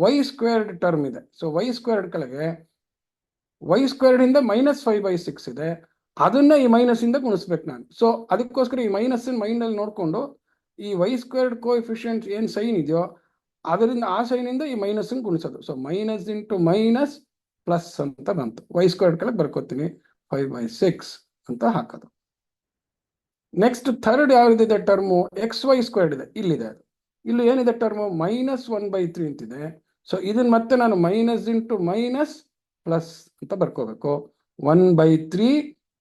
ವೈ ಸ್ಕ್ವೇರ್ಡ್ ಟರ್ಮ್ ಇದೆ. ಸೊ ವೈ ಸ್ಕ್ವೇರ್ಡ್ ಕೆಳಗೆ ವೈ ಸ್ಕ್ವೇರ್ಡ್ ಇಂದ -5/6 ಇದೆ, ಅದನ್ನ ಈ ಮೈನಸ್ ಇಂದ ಗುಣಿಸ್ಬೇಕು ನಾನು. ಸೊ ಅದಕ್ಕೋಸ್ಕರ ಈ ಮೈನಸ್ ಮೈಂಡ್ ಅಲ್ಲಿ ನೋಡ್ಕೊಂಡು ಈ ವೈ ಸ್ಕ್ವೇರ್ಡ್ ಕೋಎಫಿಷಿಯಂಟ್ ಏನ್ ಸೈನ್ ಇದೆಯೋ ಅದರಿಂದ ಆ ಸೈನ್ ಇಂದ ಈ ಮೈನಸ್ ಗುಣಿಸೋದು. So minus into minus plus ಅಂತ ಬಂತು. ವೈ ಸ್ಕ್ವೇರ್ಡ್ ಕೆಳಗೆ ಬರ್ಕೋತೀನಿ 5/6 ಅಂತ ಹಾಕೋದು. ನೆಕ್ಸ್ಟ್ ಥರ್ಡ್ ಯಾವ್ದಿದೆ ಟರ್ಮು? ಎಕ್ಸ್ ವೈ ಸ್ಕ್ವೇರ್ಡ್ ಇದೆ, ಇಲ್ಲಿದೆ. ಅದು ಇಲ್ಲಿ ಏನಿದೆ ಟರ್ಮು? -1/3 ಅಂತಿದೆ. ಸೊ ಇದನ್ನ ಮತ್ತೆ ನಾನು ಮೈನಸ್ ಇಂಟು ಮೈನಸ್ ಪ್ಲಸ್ ಅಂತ ಬರ್ಕೋಬೇಕು. 1/3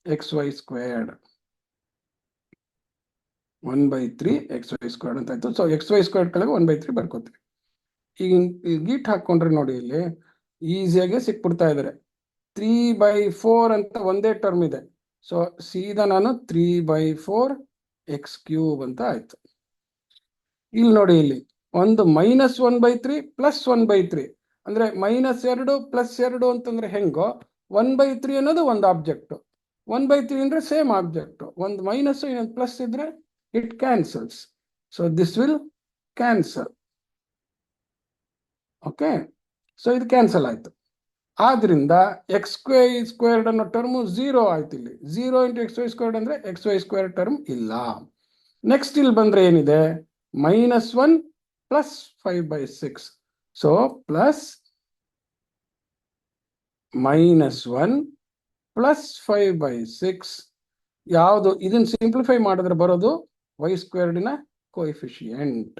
x Y squared, 1/3 x Y squared ಅಂತ ಆಯ್ತು. ಸೊ ಎಕ್ಸ್ ವೈ ಸ್ಕ್ವೇರ್ಡ್ ಕೆಳಗೆ 1/3 ಬರ್ಕೋತೀವಿ. ಈಗ ಗೀಟ್ ಹಾಕೊಂಡ್ರೆ ನೋಡಿ ಇಲ್ಲಿ ಈಸಿಯಾಗಿ ಸಿಕ್ಬಿಡ್ತಾ ಇದ್ದಾರೆ. 3/4 ಅಂತ ಒಂದೇ ಟರ್ಮ್ ಇದೆ. ಸೊ ಸೀದಾ ನಾನು 3/4 ಎಕ್ಸ್ ಕ್ಯೂಬ್ ಅಂತ ಆಯ್ತು. ಇಲ್ಲಿ ನೋಡಿ ಇಲ್ಲಿ ಒಂದು -1/3 ಪ್ಲಸ್ 1/3 ಅಂದ್ರೆ -2 ಪ್ಲಸ್ 2 ಅಂತಂದ್ರೆ ಹೆಂಗೋ 1/3 ಅನ್ನೋದು ಒಂದು ಆಬ್ಜೆಕ್ಟ್, 1/3 ಅಂದ್ರೆ ಸೇಮ್ ಆಬ್ಜೆಕ್ಟ್. ಒಂದು ಮೈನಸ್ ಇನ್ನೊಂದು ಪ್ಲಸ್ ಇದ್ರೆ it cancels. So this will cancel. Okay, so ಇದು ಕ್ಯಾನ್ಸಲ್ ಆಯ್ತು. ಆದ್ರಿಂದ ಎಕ್ಸ್ ವೈ ಸ್ಕ್ವೇರ್ಡ್ ಅನ್ನೋ ಟರ್ಮು 0 ಆಯ್ತು. ಇಲ್ಲಿ 0 ಇಂಟು ಎಕ್ಸ್ ವೈ ಸ್ಕ್ವೇರ್ಡ್ ಅಂದ್ರೆ ಎಕ್ಸ್ ವೈ ಸ್ಕ್ವೇರ್ ಟರ್ಮ್ ಇಲ್ಲ. ನೆಕ್ಸ್ಟ್ ಇಲ್ಲಿ ಬಂದ್ರೆ ಏನಿದೆ? -1 ಪ್ಲಸ್ 5/6. ಸೊ ಪ್ಲಸ್ -1 ಪ್ಲಸ್ 5/6 ಯಾವುದು? ಇದನ್ನ ಸಿಂಪ್ಲಿಫೈ ಮಾಡಿದ್ರೆ ಬರೋದು ವೈ ಸ್ಕ್ವೇರ್ಡಿನ ಕೋಎಫಿಷಿಯಂಟ್.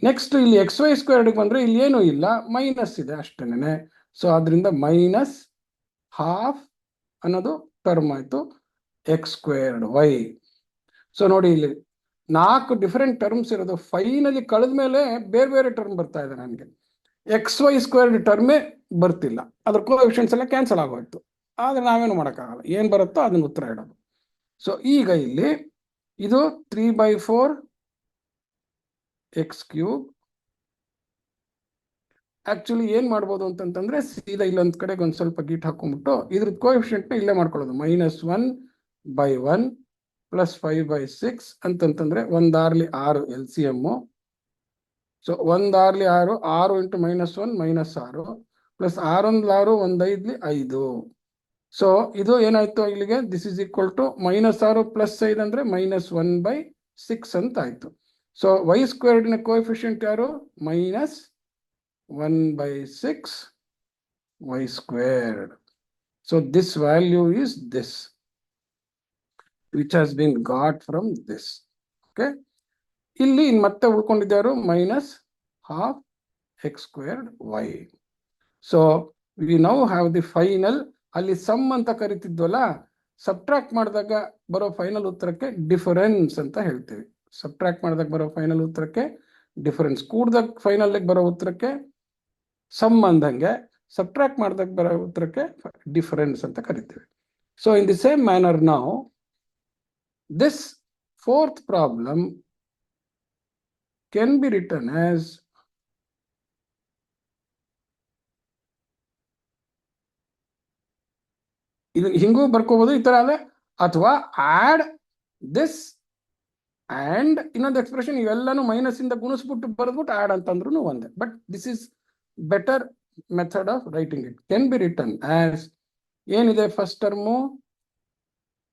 ನೆಕ್ಸ್ಟ್ ಇಲ್ಲಿ ಎಕ್ಸ್ ವೈ ಸ್ಕ್ವೇರ್ಡ್ ಬಂದ್ರೆ ಇಲ್ಲಿ ಏನೂ ಇಲ್ಲ, ಮೈನಸ್ ಇದೆ ಅಷ್ಟೇನೆ. ಸೊ ಅದರಿಂದ -12 ಅನ್ನೋದು ಟರ್ಮ್ ಆಯ್ತು ಎಕ್ಸ್ ಸ್ಕ್ವೇರ್ಡ್ ವೈ. ಸೊ ನೋಡಿ ಇಲ್ಲಿ 4 ಡಿಫರೆಂಟ್ ಟರ್ಮ್ಸ್ ಇರೋದು. ಫೈನಲಿ ಕಳೆದ ಮೇಲೆ ಬೇರೆ ಬೇರೆ ಟರ್ಮ್ ಬರ್ತಾ ಇದೆ. ನನಗೆ ಎಕ್ಸ್ ವೈ ಸ್ಕ್ವೇರ್ಡ್ ಟರ್ಮೇ ಬರ್ತಿಲ್ಲ, ಅದ್ರ ಕೋಎಫಿಷಿಯಂಟ್ಸ್ ಎಲ್ಲ ಕ್ಯಾನ್ಸಲ್ ಆಗೋಯ್ತು. ಆದ್ರೆ ನಾವೇನು ಮಾಡೋಕ್ಕಾಗಲ್ಲ, ಏನ್ ಬರುತ್ತೋ ಅದನ್ನ ಉತ್ತರ ಇಡೋದು. ಸೊ ಈಗ ಇಲ್ಲಿ ಇದು 3/4 ಎಕ್ಸ್ ಕ್ಯೂಬ್. ಆಕ್ಚುಲಿ ಏನ್ ಮಾಡ್ಬೋದು ಅಂತಂತಂದ್ರೆ ಸೀದಾ ಇಲ್ಲೊಂದ್ ಕಡೆಗೆ ಒಂದ್ ಸ್ವಲ್ಪ ಗೀಟ್ ಹಾಕೊಂಡ್ಬಿಟ್ಟು ಇದ್ರ ಕೋಎಫಿಷಿಯಂಟ್ ನ ಇಲ್ಲೇ ಮಾಡ್ಕೊಳ್ಳೋದು. -1/1 ಪ್ಲಸ್ 5/6 ಅಂತಂತಂದ್ರೆ 1 6 LCM. So 1 6 6 into -1 -6 plus 6 6 1 5 5. So ಇದು ಏನಾಯ್ತು ಇಲ್ಲಿಗೆ? This is equal to -6 plus 5 ಅಂದ್ರೆ -1/6 ಅಂತ ಆಯ್ತು. ಸೊ ವೈ ಸ್ಕ್ವೇರ್ಡ್ ನ ಕೋಎಫಿಷಿಯಂಟ್ ಯಾರು? -1/6 y squared. So this value is this, which has been got from this. Okay, ಇಲ್ಲಿ ಮತ್ತೆ ಉಳ್ಕೊಂಡಿದ್ದಾರು -12 x squared y. So we now have the final. ಅಲ್ಲಿ some ಅಂತ ಕರಿತಿದ್ವಲ್ಲ, subtract ಮಾಡಿದಾಗ ಬರೋ ಫೈನಲ್ ಉತ್ತರಕ್ಕೆ ಡಿಫರೆನ್ಸ್ ಅಂತ ಹೇಳ್ತೀವಿ. ಸಬ್ಟ್ರಾಕ್ಟ್ ಮಾಡಿದಾಗ ಬರೋ ಫೈನಲ್ ಉತ್ತರಕ್ಕೆ ಡಿಫರೆನ್ಸ್, ಕೂಡ್ದಾಗ ಫೈನಲ್ ಬರೋ ಉತ್ತರಕ್ಕೆ ಸಮ್ ಅಂದಂಗೆ, ಸಬ್ಟ್ರಾಕ್ಟ್ ಮಾಡಿದಾಗ ಬರೋ ಉತ್ತರಕ್ಕೆ ಡಿಫರೆನ್ಸ್ ಅಂತ ಕರಿತೀವಿ. So in the same manner ನಾವು this fourth problem can be rewritten as ಇದು ಹಿಂಗೂ ಬರ್ಕೋಬಹುದು ಈ ತರ ಅದೇ, ಅಥವಾ ಆಡ್ ದಿಸ್ ಅಂಡ್ ಇನ್ನೊಂದು ಎಕ್ಸ್ಪ್ರೆಷನ್, ಇವೆಲ್ಲಾನು ಮೈನಸ್ ಇಂದ ಗುಣಿಸ್ಬಿಟ್ಟು ಬರೆದ್ಬಿಟ್ಟು ಆಡ್ ಅಂತಂದ್ರೂ ಒಂದೇ. But this is better method of writing it. Can be rewritten as ಏನಿದೆ first term.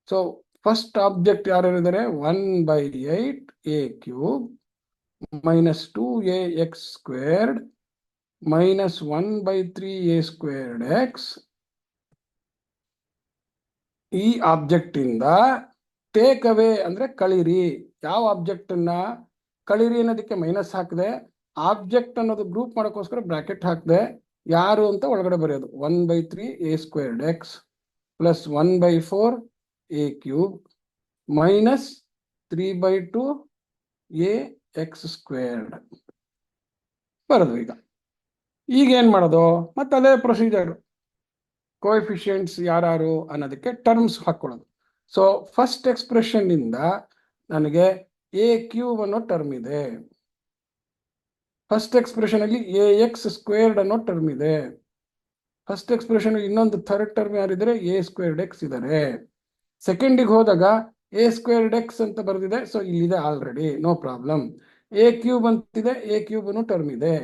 So first object ಯಾರ್ಯಾರಿದ್ದಾರೆ? 1/8 a cube -2a x squared -1/3 a squared x. ಈ ಆಬ್ಜೆಕ್ಟ್ ಇಂದ ಟೇಕ್ ಅವೇ ಅಂದ್ರೆ ಕಳಿರಿ. ಯಾವ ಆಬ್ಜೆಕ್ಟ್ ಅನ್ನ ಕಳಿರಿ ಅನ್ನೋದಕ್ಕೆ ಮೈನಸ್ ಹಾಕಿದೆ, ಆಬ್ಜೆಕ್ಟ್ ಅನ್ನೋದು ಗ್ರೂಪ್ ಮಾಡೋಕ್ಕೋಸ್ಕರ ಬ್ರಾಕೆಟ್ ಹಾಕಿದೆ. ಯಾರು ಅಂತ ಒಳಗಡೆ ಬರೆಯೋದು 1/3 a squared x plus 1/4 a cube 3/2 ax² ಬರೋದು. ಈಗ ಏನ್ ಮಾಡೋದು? ಮತ್ತೆ ಅದೇ ಪ್ರೊಸೀಜರ್, ಕೋಎಫಿಷಿಯಂಟ್ಸ್ ಯಾರು ಅನ್ನೋದಕ್ಕೆ ಟರ್ಮ್ಸ್ ಹಾಕೊಳ್ಳೋದು. ಸೊ ಫಸ್ಟ್ ಎಕ್ಸ್ಪ್ರೆಷನ್ ಇಂದ ನನಗೆ a³ ಅನ್ನೋ ಟರ್ಮ್ ಇದೆ, ಫಸ್ಟ್ ಎಕ್ಸ್ಪ್ರೆಷನ್ ಅಲ್ಲಿ ax² ಅನ್ನೋ ಟರ್ಮ್ ಇದೆ, ಫಸ್ಟ್ ಎಕ್ಸ್ಪ್ರೆಷನ್ ಇನ್ನೊಂದು ಥರ್ಡ್ ಟರ್ಮ್ ಯಾರಿದ್ರೆ a²x ಇದ್ದಾರೆ. ಸೆಕೆಂಡಿಗೆ ಹೋದಾಗ a²x ಅಂತ ಬರೆದಿದೆ, ಸೊ ಇಲ್ಲಿದೆ ಆಲ್ರೆಡಿ, ನೋ ಪ್ರಾಬ್ಲಮ್. a³ ಅಂತಿದೆ, a³ ಟರ್ಮ್ ಇದೆ.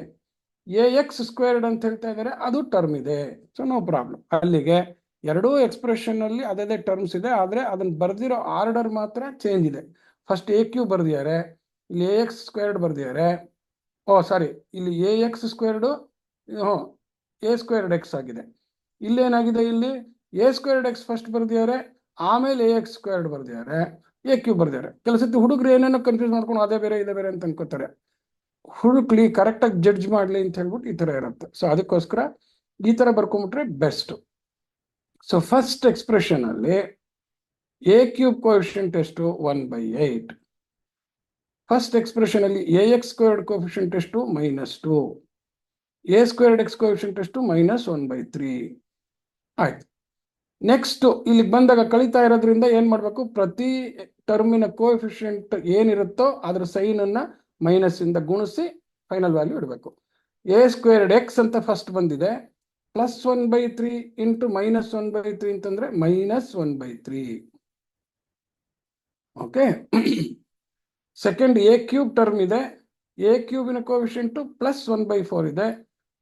ax² ಅಂತ ಹೇಳ್ತಾ ಇದ್ದಾರೆ, ಅದು ಟರ್ಮ್ ಇದೆ, ಸೊ ನೋ ಪ್ರಾಬ್ಲಮ್. ಅಲ್ಲಿಗೆ ಎರಡೂ ಎಕ್ಸ್ಪ್ರೆಷನ್ ಅಲ್ಲಿ ಅದೇ ಟರ್ಮ್ಸ್ ಇದೆ, ಆದ್ರೆ ಅದನ್ನ ಬರ್ದಿರೋ ಆರ್ಡರ್ ಮಾತ್ರ ಚೇಂಜ್ ಇದೆ. ಫಸ್ಟ್ a³ ಬರ್ದಿದ್ದಾರೆ, ಇಲ್ಲಿ ax² ಬರ್ದಿದ್ದಾರೆ. ಸಾರಿ, ಇಲ್ಲಿ ax² a²x ಆಗಿದೆ. ಇಲ್ಲೇನಾಗಿದೆ, ಇಲ್ಲಿ a²x ಫಸ್ಟ್ ಬರ್ದಿದ್ದಾರೆ, ಆಮೇಲೆ ax² ಬರ್ದಿದ್ದಾರೆ, a³ ಬರ್ದಿದ್ದಾರೆ. ಕೆಲಸಕ್ಕೆ ಹುಡುಗರು ಏನೇನೋ ಕನ್ಫ್ಯೂಸ್ ಮಾಡ್ಕೊಂಡು ಅದೇ ಬೇರೆ ಇದೇ ಬೇರೆ ಅಂತ ಅನ್ಕೋತಾರೆ. ಹುಡುಕ್ಲಿ, ಕರೆಕ್ಟಾಗಿ ಜಡ್ಜ್ ಮಾಡ್ಲಿ ಅಂತ ಹೇಳ್ಬಿಟ್ಟು ಈ ತರ ಇರುತ್ತೆ. ಸೊ ಅದಕ್ಕೋಸ್ಕರ ಈ ತರ ಬರ್ಕೊಂಡ್ಬಿಟ್ರೆ ಬೆಸ್ಟ್. ಸೊ ಫಸ್ಟ್ ಎಕ್ಸ್ಪ್ರೆಷನ್ ಅಲ್ಲಿ a³ ಕೋಎಫಿಷಿಯಂಟ್ ಎಷ್ಟು? 1/8. ಫಸ್ಟ್ ಎಕ್ಸ್ಪ್ರೆಷನ್ ಅಲ್ಲಿ ax² ಕೋಎಫಿಷಿಯಂಟ್ ಎಷ್ಟು? -2. a²x ಕೋಎಫಿಷಿಯಂಟ್ ಎಷ್ಟು? -1/3. ಆಯ್ತು. ನೆಕ್ಸ್ಟ್ ಇಲ್ಲಿಗೆ ಬಂದಾಗ ಕಳಿತಾ ಇರೋದ್ರಿಂದ ಏನ್ ಮಾಡ್ಬೇಕು? ಪ್ರತಿ ಟರ್ಮಿನ ಕೋಎಫಿಷಿಯಂಟ್ ಏನಿರುತ್ತೋ ಅದ್ರ ಸೈನ್ ಅನ್ನ ಮೈನಸ್ ಇಂದ ಗುಣಿಸಿ ಫೈನಲ್ ವ್ಯಾಲ್ಯೂ ಇಡಬೇಕು. a²x ಅಂತ ಫಸ್ಟ್ ಬಂದಿದೆ, +1/3 ಇಂಟು -1/3 ಅಂತಂದ್ರೆ -1/3. ಓಕೆ. ಸೆಕೆಂಡ್ a³ ಟರ್ಮ್ ಇದೆ, a³ ಕೋಎಫಿಷಿಯಂಟ್ +1/4 ಇದೆ,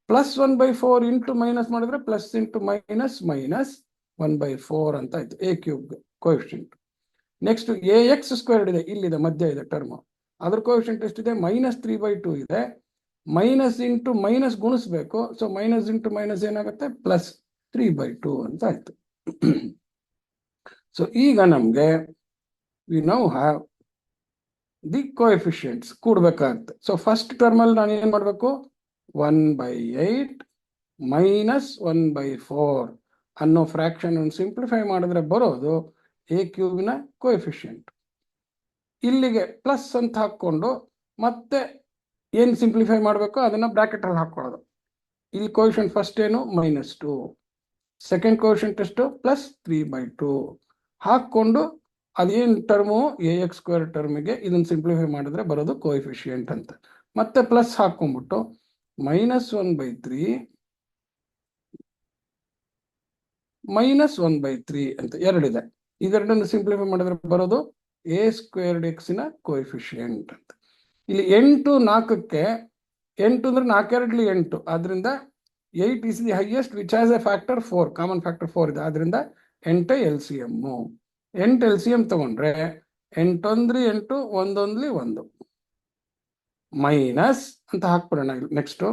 +1/4 ಇಂಟು ಮೈನಸ್ ಮಾಡಿದ್ರೆ ಪ್ಲಸ್ ಇಂಟು ಮೈನಸ್ -1/4 ಅಂತ ಆಯ್ತು a³ ಕೋಎಫಿಷಿಯಂಟ್. ನೆಕ್ಸ್ಟ್ ax² ಇದೆ, ಇಲ್ಲಿದೆ, ಮಧ್ಯ ಇದೆ ಟರ್ಮ್, ಅದ್ರ ಕೋಎಫಿಷಿಯಂಟ್ ಎಷ್ಟಿದೆ? -3/2 ಇದೆ. ಮೈನಸ್ ಇಂಟು ಮೈನಸ್ ಗುಣಿಸ್ಬೇಕು, ಸೊ ಮೈನಸ್ ಇಂಟು ಮೈನಸ್ ಏನಾಗುತ್ತೆ? +3/2 ಅಂತ ಆಯ್ತು. ಸೊ ಈಗ ನಮ್ಗೆ we now have the coefficients ಕೂಡ್ಬೇಕಾಗುತ್ತೆ. ಸೊ ಫಸ್ಟ್ ಟರ್ಮ್ ಅಲ್ಲಿ ನಾನು ಏನ್ ಮಾಡ್ಬೇಕು? 1/8 -1/4 ಅನ್ನೋ ಫ್ರಾಕ್ಷನ್ ಸಿಂಪ್ಲಿಫೈ ಮಾಡಿದ್ರೆ ಬರೋದು a³ ಕೋಎಫಿಷಿಯಂಟ್. ಇಲ್ಲಿಗೆ ಪ್ಲಸ್ ಅಂತ ಹಾಕೊಂಡು ಮತ್ತೆ ಏನ್ ಸಿಂಪ್ಲಿಫೈ ಮಾಡಬೇಕು ಅದನ್ನ ಬ್ರಾಕೆಟ್ ಅಲ್ಲಿ ಹಾಕೊಳ್ಳೋದು. ಇಲ್ಲಿ ಕೋಎಫಿಷಿಯಂಟ್ ಫಸ್ಟ್ ಏನು? -2, ಸೆಕೆಂಡ್ ಕೋಎಫಿಷಿಯಂಟ್ ಎಷ್ಟು? +3/2 ಹಾಕೊಂಡು ಅದೇನ್ ಟರ್ಮು ax² ಟರ್ಮಿಗೆ ಇದನ್ನ ಸಿಂಪ್ಲಿಫೈ ಮಾಡಿದ್ರೆ ಬರೋದು ಕೋಎಫಿಷಿಯಂಟ್ ಅಂತ. ಮತ್ತೆ ಪ್ಲಸ್ ಹಾಕೊಂಡ್ಬಿಟ್ಟು -1/3 -1/3 ಅಂತ ಎರಡಿದೆ, ಇದೆರಡನ್ನು ಸಿಂಪ್ಲಿಫೈ ಮಾಡಿದ್ರೆ ಬರೋದು a²x ಕೋಎಫಿಷಿಯಂಟ್ ಅಂತ. ಇಲ್ಲಿ 8 4ಕ್ಕೆ 8 ಅಂದ್ರೆ 4 8, ಆದ್ರಿಂದ 8 is the highest which has A factor 4, common factor 4 ಇದೆ, ಆದ್ರಿಂದ 8 LCM. 8 LCM ತಗೊಂಡ್ರೆ 8 1 8 1 1 1 ಮೈನಸ್ ಅಂತ ಹಾಕ್ಬಿಡೋಣ. ನೆಕ್ಸ್ಟ್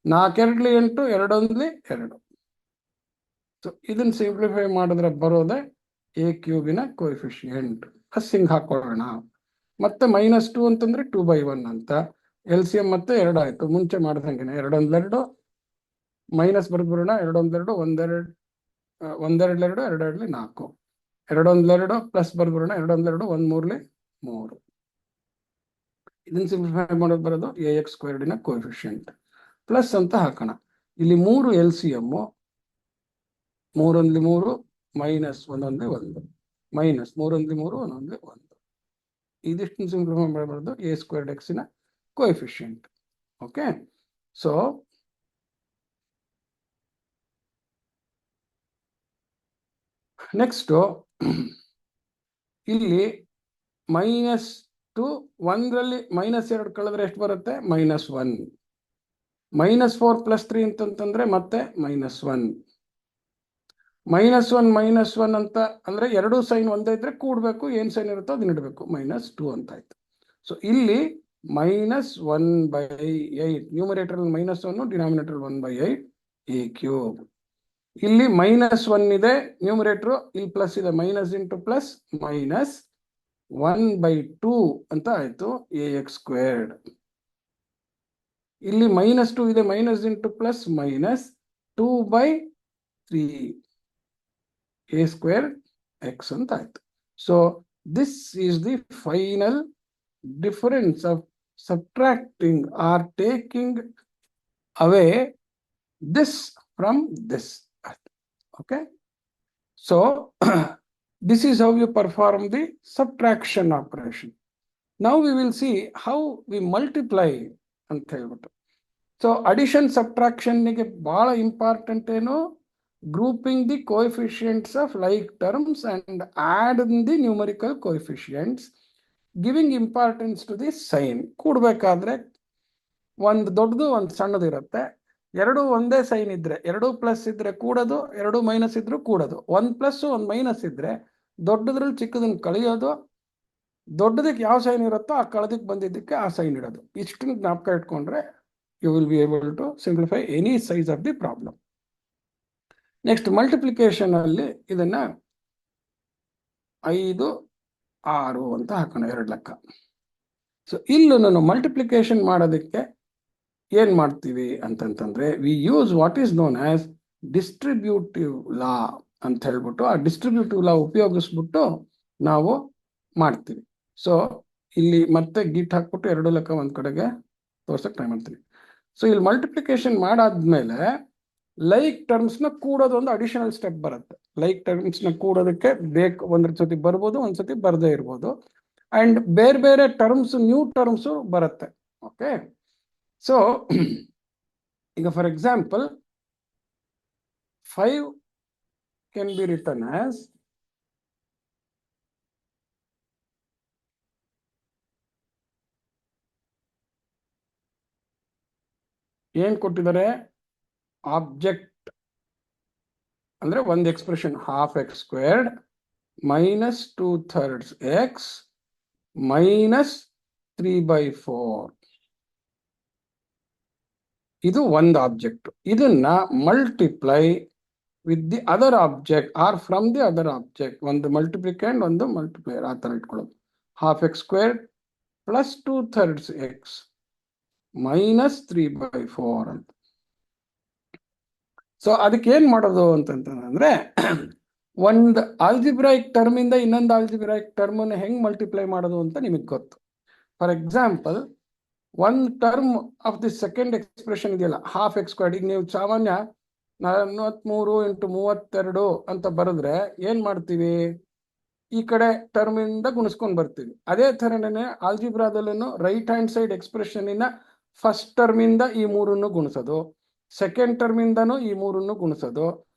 4 2 8 2 1 2. ಸೊ ಇದನ್ನ ಸಿಂಪ್ಲಿಫೈ ಮಾಡಿದ್ರೆ ಬರೋದೆ a³ ಕೋಎಫಿಷಿಯಂಟ್. ಪ್ಲಸ್ ಹಿಂಗ್ ಹಾಕೊಳ್ಳೋಣ. ಮತ್ತೆ -2 ಅಂತಂದ್ರೆ 2/1 ಅಂತ. LCM ಮತ್ತೆ 2 ಆಯ್ತು, ಮುಂಚೆ ಮಾಡ್ದಂಗೆನೆ 2 1 2 ಮೈನಸ್ ಬರ್ಬಿಡೋಣ. 2 1 2 1 2 1 2 2 2 2 4, 2 1 2 ಪ್ಲಸ್ ಬರ್ಬಿಡೋಣ. 2 1 2 1 3 3. ಇದನ್ನ ಸಿಂಪ್ಲಿಫೈ ಮಾಡೋದು ಬರೋದು ax² ಕೋಎಫಿಷಿಯಂಟ್. ಪ್ಲಸ್ ಅಂತ ಹಾಕೋಣ. ಇಲ್ಲಿ 3 LCM, 3 1 3 ಮೈನಸ್ 1 1 1 ಮೈನಸ್ 3 1 3 1 1 1. ಇದಿಷ್ಟು ಸಿಂಪ್ಲಿಫೈ ಮಾಡಬಾರ್ದು a²x coefficient. Okay. So next ಇಲ್ಲಿ -2 1ರಲ್ಲಿ -2 ಕಳೆದ್ರೆ ಎಷ್ಟು ಬರುತ್ತೆ? -1. -4 +3 ಅಂತಂದ್ರೆ ಮತ್ತೆ -1. -1 ಅಂತ ಅಂದ್ರೆ ಎರಡೂ ಸೈನ್ ಒಂದೇ ಇದ್ರೆ ಕೂಡ್ಬೇಕು, ಏನ್ ಸೈನ್ ಇರುತ್ತೋ ಅದನ್ನ ಇಡಬೇಕು. -2 ಅಂತ ಆಯ್ತು. ಸೊ ಇಲ್ಲಿ -1/8, ನ್ಯೂಮರೇಟರ್ -1, ಡಿನಾಮಿನೇಟರ್ 1/8 a³. ಇಲ್ಲಿ -1 ಇದೆ ನ್ಯೂಮರೇಟರ್, ಇಲ್ಲಿ ಪ್ಲಸ್ ಇದೆ, ಮೈನಸ್ ಇಂಟು ಪ್ಲಸ್ -1/2 ಅಂತ ಆಯ್ತು ax². ಇಲ್ಲಿ -2 ಇದೆ, ಮೈನಸ್ ಇಂಟು ಪ್ಲಸ್ -2/3 a²x ಅಂತ ಆಯ್ತು. So This is the final difference of subtracting or taking away this from this. Okay, so this is how you perform the subtraction operation. Now we will see how we multiply ಅಂತ ಹೇಳ್ಬಿಟ್ಟು. So addition ಸಬ್ಟ್ರಾಕ್ಷನ್ಗೆ ಬಹಳ important ಏನು, grouping the coefficients of like terms and add the numerical coefficients, giving importance to the sign. ಕೂಡಬೇಕಾದ್ರೆ ಒಂದು ದೊಡ್ಡದು ಒಂದು ಸಣ್ಣದು ಇರುತ್ತೆ. ಎರಡು ಒಂದೇ ಸೈನ್ ಇದ್ರೆ, ಎರಡು ಪ್ಲಸ್ ಇದ್ರೆ ಕೂಡೋದು, ಎರಡು ಮೈನಸ್ ಇದ್ರು ಕೂಡೋದು. ಒಂದು ಪ್ಲಸ್ ಒಂದು ಮೈನಸ್ ಇದ್ರೆ ದೊಡ್ಡದ್ರಲ್ಲಿ ಚಿಕ್ಕದನ್ನ ಕಳೆಯೋದು, ದೊಡ್ಡದಕ್ಕೆ ಯಾವ ಸೈನ್ ಇರುತ್ತೋ ಆ ಕಳೆದಕ್ಕೆ ಬಂದಿದ್ದಕ್ಕೆ ಆ ಸೈನ್ ಇಡೋದು. ಇಷ್ಟನ್ನು ಜ್ಞಾಪಕ ಇಟ್ಕೊಂಡ್ರೆ you will be able to simplify any size of the problem. Next, multiplication ಅಲ್ಲಿ ಇದನ್ನ 5 6 ಅಂತ ಹಾಕೋಣ, 2 ಲೆಕ್ಕ. ಸೊ ಇಲ್ಲೂ ನಾನು ಮಲ್ಟಿಪ್ಲಿಕೇಶನ್ ಮಾಡೋದಕ್ಕೆ ಏನ್ ಮಾಡ್ತೀವಿ ಅಂತಂತಂದ್ರೆ, we use what is known as distributive law ಅಂತ ಹೇಳ್ಬಿಟ್ಟು, ಆ ಡಿಸ್ಟ್ರಿಬ್ಯೂಟಿವ್ ಲಾ ಉಪಯೋಗಿಸ್ಬಿಟ್ಟು ನಾವು ಮಾಡ್ತೀವಿ. ಸೊ ಇಲ್ಲಿ ಮತ್ತೆ ಗಿಟ್ ಹಾಕ್ಬಿಟ್ಟು 2 ಲೆಕ್ಕ ಒಂದ್ ಕಡೆಗೆ ತೋರ್ಸಕ್ ಟ್ರೈ ಮಾಡ್ತೀನಿ. ಸೊ ಇಲ್ಲಿ ಮಲ್ಟಿಪ್ಲಿಕೇಶನ್ ಮಾಡಾದ್ಮೇಲೆ ಲೈಕ್ ಟರ್ಮ್ಸ್ ನ ಕೂಡೋದು ಒಂದು ಅಡಿಷನಲ್ ಸ್ಟೆಪ್ ಬರುತ್ತೆ. ಲೈಕ್ ಟರ್ಮ್ಸ್ ನ ಕೂಡೋದಕ್ಕೆ ಬೇಕು, ಒಂದ್ರ ಸತಿ ಬರ್ಬೋದು, ಒಂದ್ಸತಿ ಬರದೇ ಇರ್ಬೋದು. ಅಂಡ್ ಬೇರೆ ಬೇರೆ ಟರ್ಮ್ಸ್, ನ್ಯೂ ಟರ್ಮ್ಸ್ ಬರುತ್ತೆ. ಓಕೆ, ಸೊ ಈಗ for example 5 can be rewritten as ಏನ್ ಕೊಟ್ಟಿದ್ದಾರೆ, ಆಬ್ಜೆಕ್ಟ್ ಅಂದ್ರೆ ಒಂದು expression ½ x² minus 2/3 x minus 3/4. ಇದು ಒಂದು ಆಬ್ಜೆಕ್ಟ್. ಇದನ್ನ multiply with the other object are from the other object. ಒಂದು ಮಲ್ಟಿಪ್ಲಿಕೆಂಡ್ ಒಂದು ಮಲ್ಟಿಪ್ಲೈಯರ್, ಆ ತರ ಇಟ್ಕೊಳ್ಳೋದು. ½ x² ಪ್ಲಸ್ 2/3 x ಮೈನಸ್ 3/4 ಅಂತ. ಸೊ ಅದಕ್ಕೆ ಏನ್ ಮಾಡೋದು ಅಂತಂತಂದ್ರೆ, ಒಂದು ಆಲ್ಜಿಬ್ರಾಯಿಕ್ ಟರ್ಮ್ ಇಂದ ಇನ್ನೊಂದು ಆಲ್ಜಿಬ್ರಾಯಿಕ್ ಟರ್ಮ್ ಅನ್ನು ಹೆಂಗ್ ಮಲ್ಟಿಪ್ಲೈ ಮಾಡೋದು ಅಂತ ನಿಮಗೆ ಗೊತ್ತು. ಫಾರ್ ಎಕ್ಸಾಂಪಲ್, ಒಂದು term of the second expression ಇದೆಯಲ್ಲ ½ x², ಈಗ ನೀವು ಸಾಮಾನ್ಯ 43 × 32 ಅಂತ ಬರೆದ್ರೆ ಏನ್ ಮಾಡ್ತೀವಿ, ಈ ಕಡೆ ಟರ್ಮ್ ಇಂದ ಗುಣಿಸ್ಕೊಂಡು ಬರ್ತೀವಿ. ಅದೇ ತರನೇ ಆಲ್ಜಿಬ್ರಾದಲ್ಲೂ ರೈಟ್ ಹ್ಯಾಂಡ್ ಸೈಡ್ ಎಕ್ಸ್ಪ್ರೆಷನ್ ಇನ್ನ ಫಸ್ಟ್ ಟರ್ಮ್ ಇಂದ ಈ 3 ಗುಣಿಸೋದು, ಸೆಕೆಂಡ್ ಟರ್ಮ್ ಇಂದನೂ ಈ 3 ಗುಣಿಸೋದು,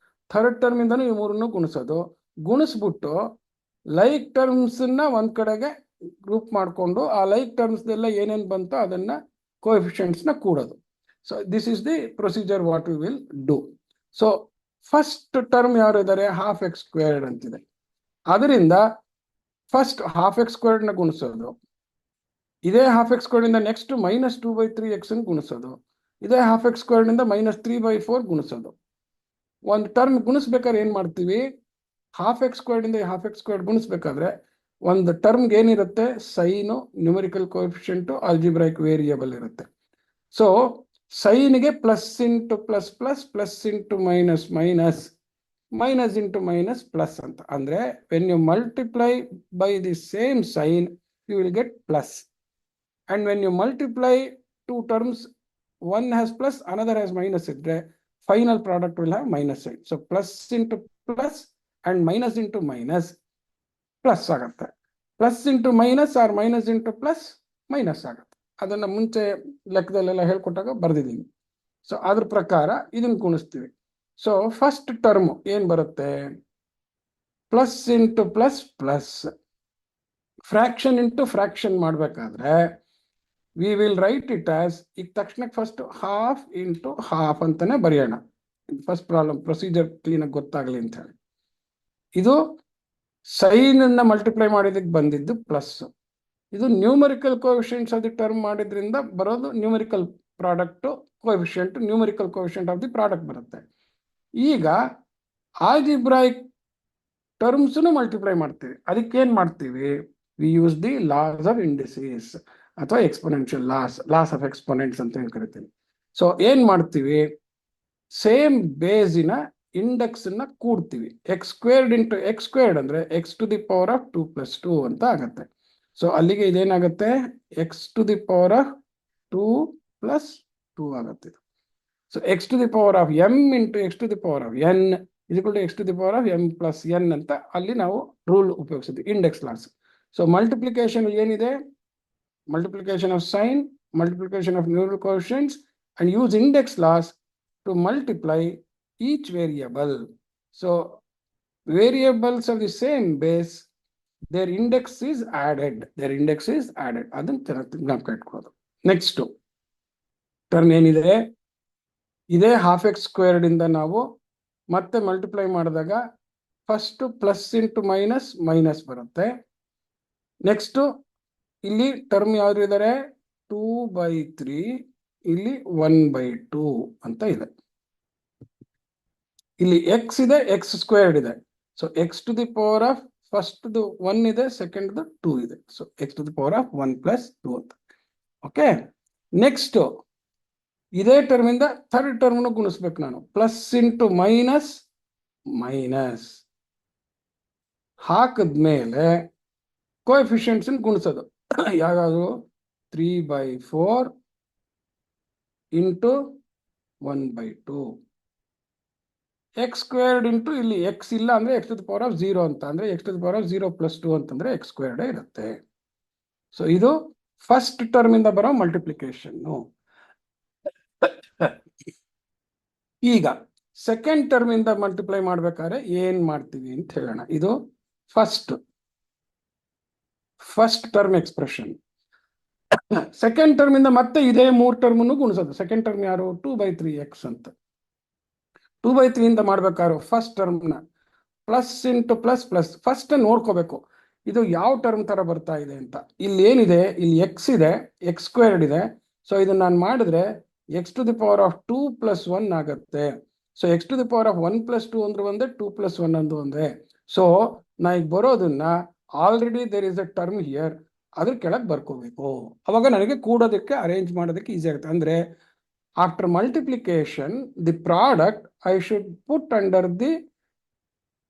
ಥರ್ಡ್ ಟರ್ಮ್ ಇಂದನೂ ಈ 3 ಗುಣಿಸೋದು. ಗುಣಿಸ್ಬಿಟ್ಟು ಲೈಕ್ ಟರ್ಮ್ಸ್ ನ ಒಂದ್ ಕಡೆಗೆ ಗ್ರೂಪ್ ಮಾಡಿಕೊಂಡು ಆ ಲೈಕ್ ಟರ್ಮ್ಸ್ ಎಲ್ಲ ಏನೇನ್ ಬಂತೋ ಅದನ್ನ ಕೋಎಫಿಷಿಯಂಟ್ಸ್ ನ ಕೂಡೋದು. So this is the procedure what we will do. So first term ಯಾರು ಇದ್ದಾರೆ, ½ x² ಅಂತಿದೆ. ಅದರಿಂದ ಫಸ್ಟ್ ½ x² ನ ಗುಣಿಸೋದು, ಇದೇ ½ x² ಇಂದ ನೆಕ್ಸ್ಟ್ ಮೈನಸ್ 2/3 x ಗುಣಿಸೋದು, ಇದೇ ½ x² ಇಂದ ಮೈನಸ್ 3/4 ಗುಣಿಸೋದು. ಒಂದು ಟರ್ಮ್ ಗುಣಿಸ್ಬೇಕಾದ್ರೆ ಏನ್ ಮಾಡ್ತೀವಿ, ½ x² ಇಂದ ½ x² ಗುಣಿಸ್ಬೇಕಾದ್ರೆ ಒಂದು ಟರ್ಮ್ಗೆ ಏನಿರುತ್ತೆ, sign, numerical coefficient, algebraic variable ಇರುತ್ತೆ. ಸೊ ಸೈನ್ಗೆ plus into plus plus, plus into minus minus, minus into minus plus ಅಂತ. ಅಂದ್ರೆ when you multiply by the same sign you will get plus. And when you multiply two terms, one has plus, another has minus, final product will have minus sign. So plus into plus and minus into minus plus ಆಗುತ್ತೆ. Plus into minus or minus into plus minus ಆಗುತ್ತೆ. ಅದನ್ನ ಮುಂಚೆ ಲೆಕ್ಕದಲ್ಲೆಲ್ಲ ಹೇಳ್ಕೊಟ್ಟಾಗ ಬರ್ದಿದ್ದೀನಿ. So ಅದ್ರ ಪ್ರಕಾರ ಇದನ್ನ ಗುಣಿಸ್ತೀವಿ. So first term ಏನ್ ಬರುತ್ತೆ, plus into plus plus. Fraction into fraction ಮಾಡ್ಬೇಕಾದ್ರೆ we will write it as, ಈಗ ತಕ್ಷಣಕ್ಕೆ ಫಸ್ಟ್ ½ × ½ ಅಂತಾನೆ ಬರೆಯೋಣ. ಫಸ್ಟ್ ಪ್ರಾಬ್ಲಮ್ ಪ್ರೊಸೀಜರ್ ಕ್ಲೀನ್ ಆಗಿ ಗೊತ್ತಾಗ್ಲಿ ಅಂತ ಹೇಳಿ. ಇದು ಸೈನ್ ಅನ್ನ ಮಲ್ಟಿಪ್ಲೈ ಮಾಡಿದಕ್ಕೆ ಬಂದಿದ್ದು ಪ್ಲಸ್. ಇದು numerical coefficients of the term ಮಾಡಿದ್ರಿಂದ ಬರೋದು numerical product coefficient, numerical coefficient of the product ಬರುತ್ತೆ. ಈಗ ಆಲ್ಜಿಬ್ರಾಯಿಕ್ ಟರ್ಮ್ಸ್ ಮಲ್ಟಿಪ್ಲೈ ಮಾಡ್ತೀವಿ. ಅದಕ್ಕೆ ಏನ್ ಮಾಡ್ತೀವಿ, we use the laws of indices ಅಥವಾ ಎಕ್ಸ್ಪೋನೆನ್ಷಿಯಲ್ ಲಾಸ್ ಆಫ್ ಎಕ್ಸ್ಪೋನೆಂಟ್ಸ್ ಅಂತ ಏನ್ ಕರಿತೀವಿ. ಸೊ ಏನ್ ಮಾಡ್ತೀವಿ, ಸೇಮ್ ಬೇಸಿನ ಇಂಡೆಕ್ಸ್ ಅನ್ನ ಕೂಡ್ತೀವಿ. X squared into x squared ಅಂದ್ರೆ x to the power of 2 + 2 ಅಂತ ಆಗತ್ತೆ. ಸೊ ಅಲ್ಲಿಗೆ ಇದೇನಾಗುತ್ತೆ, x to the power of 2 + 2 ಆಗುತ್ತೆ. So x to the power of m into x to the power of n is x to the power of m plus n ಅಂತ ಅಲ್ಲಿ ನಾವು rule ಉಪಯೋಗಿಸಿದ್ವಿ, index laws. So multiplication ಏನಿದೆ, multiplication of sign, multiplication of numerical coefficients, and use index laws to multiply each variable. So variables of the same base, their index is added. ಅದನ್ನ ಜ್ಞಾಪಕ ಇಟ್ಕೊಳ್ಳೋದು. Next term ಏನಿದೆ, ಇದೇ ½ ಇಂದ ನಾವು ಮತ್ತೆ multiply ಮಾಡಿದಾಗ first plus into minus minus ಬರುತ್ತೆ. ನೆಕ್ಸ್ಟ್ ಇಲ್ಲಿ ಟರ್ಮ್ ಯಾವ್ದು ಇದ್ದಾರೆ, 2/3, ಇಲ್ಲಿ 1/2 ಅಂತ ಇದೆ. ಇಲ್ಲಿ ಎಕ್ಸ್ ಇದೆ, ಎಕ್ಸ್ ಸ್ಕ್ವೇರ್ಡ್ ಇದೆ. So x to the power of first 1 ಇದೆ, ಸೆಕೆಂಡ್ 2 ಇದೆ. So x to the power of 1 + 2 ಅಂತ. ಓಕೆ, ನೆಕ್ಸ್ಟ್ ಇದೇ ಟರ್ಮ್ ಇಂದ ಥರ್ಡ್ ಟರ್ಮ್ನು ಗುಣಿಸ್ಬೇಕು ನಾನು. ಪ್ಲಸ್ ಇಂಟು ಮೈನಸ್ ಮೈನಸ್ ಹಾಕಿದ್ಮೇಲೆ ಕೋಎಫಿಷಿಯಂಟ್ಸ್ ಗುಣಿಸೋದು. ಯಾವ್ಯಾವುದು, 3/4 ಇಂಟು 1/2 ಎಕ್ಸ್ ಸ್ಕ್ವೇರ್ಡ್ ಇಂಟು ಇಲ್ಲಿ ಎಕ್ಸ್ ಇಲ್ಲ ಅಂದ್ರೆ x to the power of 0 ಅಂತ ಅಂದ್ರೆ x to the power of 0 + 2 ಅಂತಂದ್ರೆ ಎಕ್ಸ್ ಸ್ಕ್ವೇರ್ಡ್ ಇರುತ್ತೆ. ಸೊ ಇದು ಫಸ್ಟ್ ಟರ್ಮ್ ಇಂದ ಬರೋ ಮಲ್ಟಿಪ್ಲಿಕೇಶನ್. ಈಗ ಸೆಕೆಂಡ್ ಟರ್ಮ್ ಇಂದ ಮಲ್ಟಿಪ್ಲೈ ಮಾಡ್ಬೇಕಾದ್ರೆ ಏನ್ ಮಾಡ್ತೀವಿ ಅಂತ ಹೇಳೋಣ. ಇದು first term expression. Second term ಇಂದ ಮತ್ತೆ ಇದೇ 3 ಟರ್ಮ್ ಗುಣಿಸೋದು. ಸೆಕೆಂಡ್ ಟರ್ಮ್ ಯಾರು, 2/3x ಅಂತ. 2/3 ಇಂದ ಮಾಡ್ಬೇಕಾದ್ರು ಫಸ್ಟ್ ಟರ್ಮ್ನ plus into plus plus first ನೋಡ್ಕೋಬೇಕು ಇದು ಯಾವ ಟರ್ಮ್ ತರ ಬರ್ತಾ ಇದೆ ಅಂತ. ಇಲ್ಲಿ ಏನಿದೆ, ಇಲ್ಲಿ ಎಕ್ಸ್ ಇದೆ, ಎಕ್ಸ್ ಸ್ಕ್ವೇರ್ಡ್ ಇದೆ. ಸೊ ಇದನ್ನ ನಾನು ಮಾಡಿದ್ರೆ x to the power of 2 + 1 ಆಗುತ್ತೆ. So x to the power of 1 + 2 ಅಂದ್ರೆ ಒಂದೇ, 2 + 1 ಅಂದು ಒಂದೇ. ಸೊ ನಾ ಈಗ ಬರೋದನ್ನ already there is a term here, ಅದ್ರ ಕೆಳಗೆ ಬರ್ಕೋಬೇಕು. ಅವಾಗ ನನಗೆ ಕೂಡೋದಕ್ಕೆ ಅರೇಂಜ್ ಮಾಡೋದಕ್ಕೆ ಈಸಿ ಆಗುತ್ತೆ. ಅಂದ್ರೆ after multiplication the product I should put under the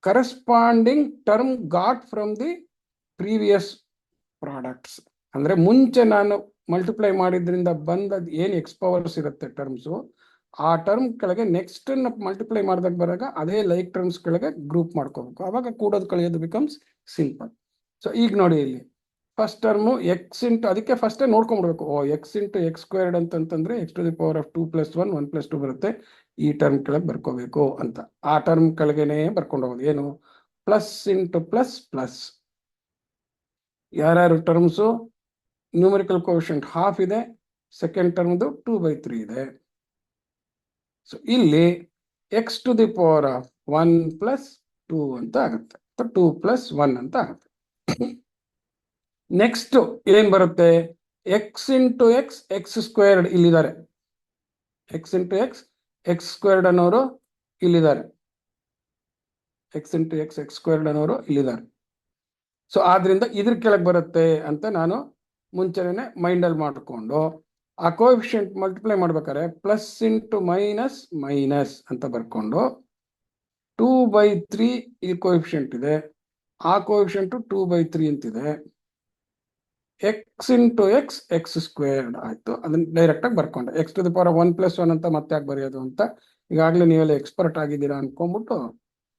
corresponding term got from the previous products. ಅಂದ್ರೆ ಮುಂಚೆ ನಾನು ಮಲ್ಟಿಪ್ಲೈ ಮಾಡಿದ್ರಿಂದ ಬಂದದ್ದು ಏನು ಎಕ್ಸ್ ಪವರ್ಸ್ ಇರುತ್ತೆ ಟರ್ಮ್ಸು, ಆ ಟರ್ಮ್ ಕೆಳಗೆ ನೆಕ್ಸ್ಟ್ ಮಲ್ಟಿಪ್ಲೈ ಮಾಡಿದಾಗ ಬರಾಗ ಅದೇ ಲೈಕ್ ಟರ್ಮ್ಸ್ ಕೆಳಗೆ ಗ್ರೂಪ್ ಮಾಡ್ಕೋಬೇಕು. ಅವಾಗ ಕೂಡೋದು ಕಳೆಯೋದು ಬಿಕಮ್ಸ್ ಸಿಂಪಲ್. ಸೊ ಈಗ ನೋಡಿ ಇಲ್ಲಿ ಫಸ್ಟ್ ಟರ್ಮು ಎಕ್ಸ್ ಇಂಟು, ಅದಕ್ಕೆ ಫಸ್ಟೇ ನೋಡ್ಕೊಂಡ್ಬಿಡ್ಬೇಕು. ಎಕ್ಸ್ ಇಂಟು ಎಕ್ಸ್ ಸ್ಕ್ವೇರ್ಡ್ ಅಂತಂತಂದ್ರೆ x to the power of 2 + 1 1 + 2 ಬರುತ್ತೆ. ಈ ಟರ್ಮ್ ಕೆಳಗೆ ಬರ್ಕೋಬೇಕು ಅಂತ. ಆ ಟರ್ಮ್ ಕೆಳಗೆನೆ ಬರ್ಕೊಂಡು ಹೋಗೋದು. ಏನು, ಪ್ಲಸ್ ಇಂಟು ಪ್ಲಸ್ ಪ್ಲಸ್. ಯಾರ್ಯಾರು ಟರ್ಮ್ಸು, ನ್ಯೂಮರಿಕಲ್ ಕೋಎಫಿಷಿಯಂಟ್ ½ ಇದೆ, ಸೆಕೆಂಡ್ ಟರ್ಮ್ದು 2/3 ಇದೆ. ಸೊ ಇಲ್ಲಿ x to the power of 1 + 2 ಅಂತ ಆಗುತ್ತೆ, 2 + 1 ಅಂತ ಆಗುತ್ತೆ. ನೆಕ್ಸ್ಟ್ ಏನ್ ಬರುತ್ತೆ, x into x x squared ಇಲ್ಲಿದ್ದಾರೆ. X into x x squared ಅನ್ನೋರು ಇಲ್ಲಿದ್ದಾರೆ. X into x x squared ಅನ್ನೋರು ಇಲ್ಲಿದ್ದಾರೆ. ಸೊ ಆದ್ರಿಂದ ಇದ್ರ ಕೆಳಗೆ ಬರುತ್ತೆ ಅಂತ ನಾನು ಮುಂಚೆನೆ ಮೈಂಡಲ್ಲಿ ಮಾಡಿಕೊಂಡು ಆ ಕೋಎಫಿಷಿಯಂಟ್ ಮಲ್ಟಿಪ್ಲೈ ಮಾಡ್ಬೇಕಾದ್ರೆ ಪ್ಲಸ್ ಇಂಟು ಮೈನಸ್ ಮೈನಸ್ ಅಂತ ಬರ್ಕೊಂಡು 2/3 ಇಲ್ಲಿ ಕೋಎಫಿಷಿಯಂಟ್ ಇದೆ, ಆ ಕೋಎಫಿಷಿಯಂಟ್ 2/3 ಅಂತಿದೆ. X into x x squared ಆಯ್ತು. ಅದನ್ನ ಡೈರೆಕ್ಟ್ ಆಗಿ ಬರ್ಕೊಂಡೆ. X to the power of 1 + 1 ಅಂತ ಮತ್ತೆ ಯಾಕೆ ಬರೆಯೋದು ಅಂತ ಈಗಾಗಲೇ ನೀವೆಲ್ಲ ಎಕ್ಸ್ಪರ್ಟ್ ಆಗಿದ್ದೀರಾ ಅನ್ಕೊಂಡ್ಬಿಟ್ಟು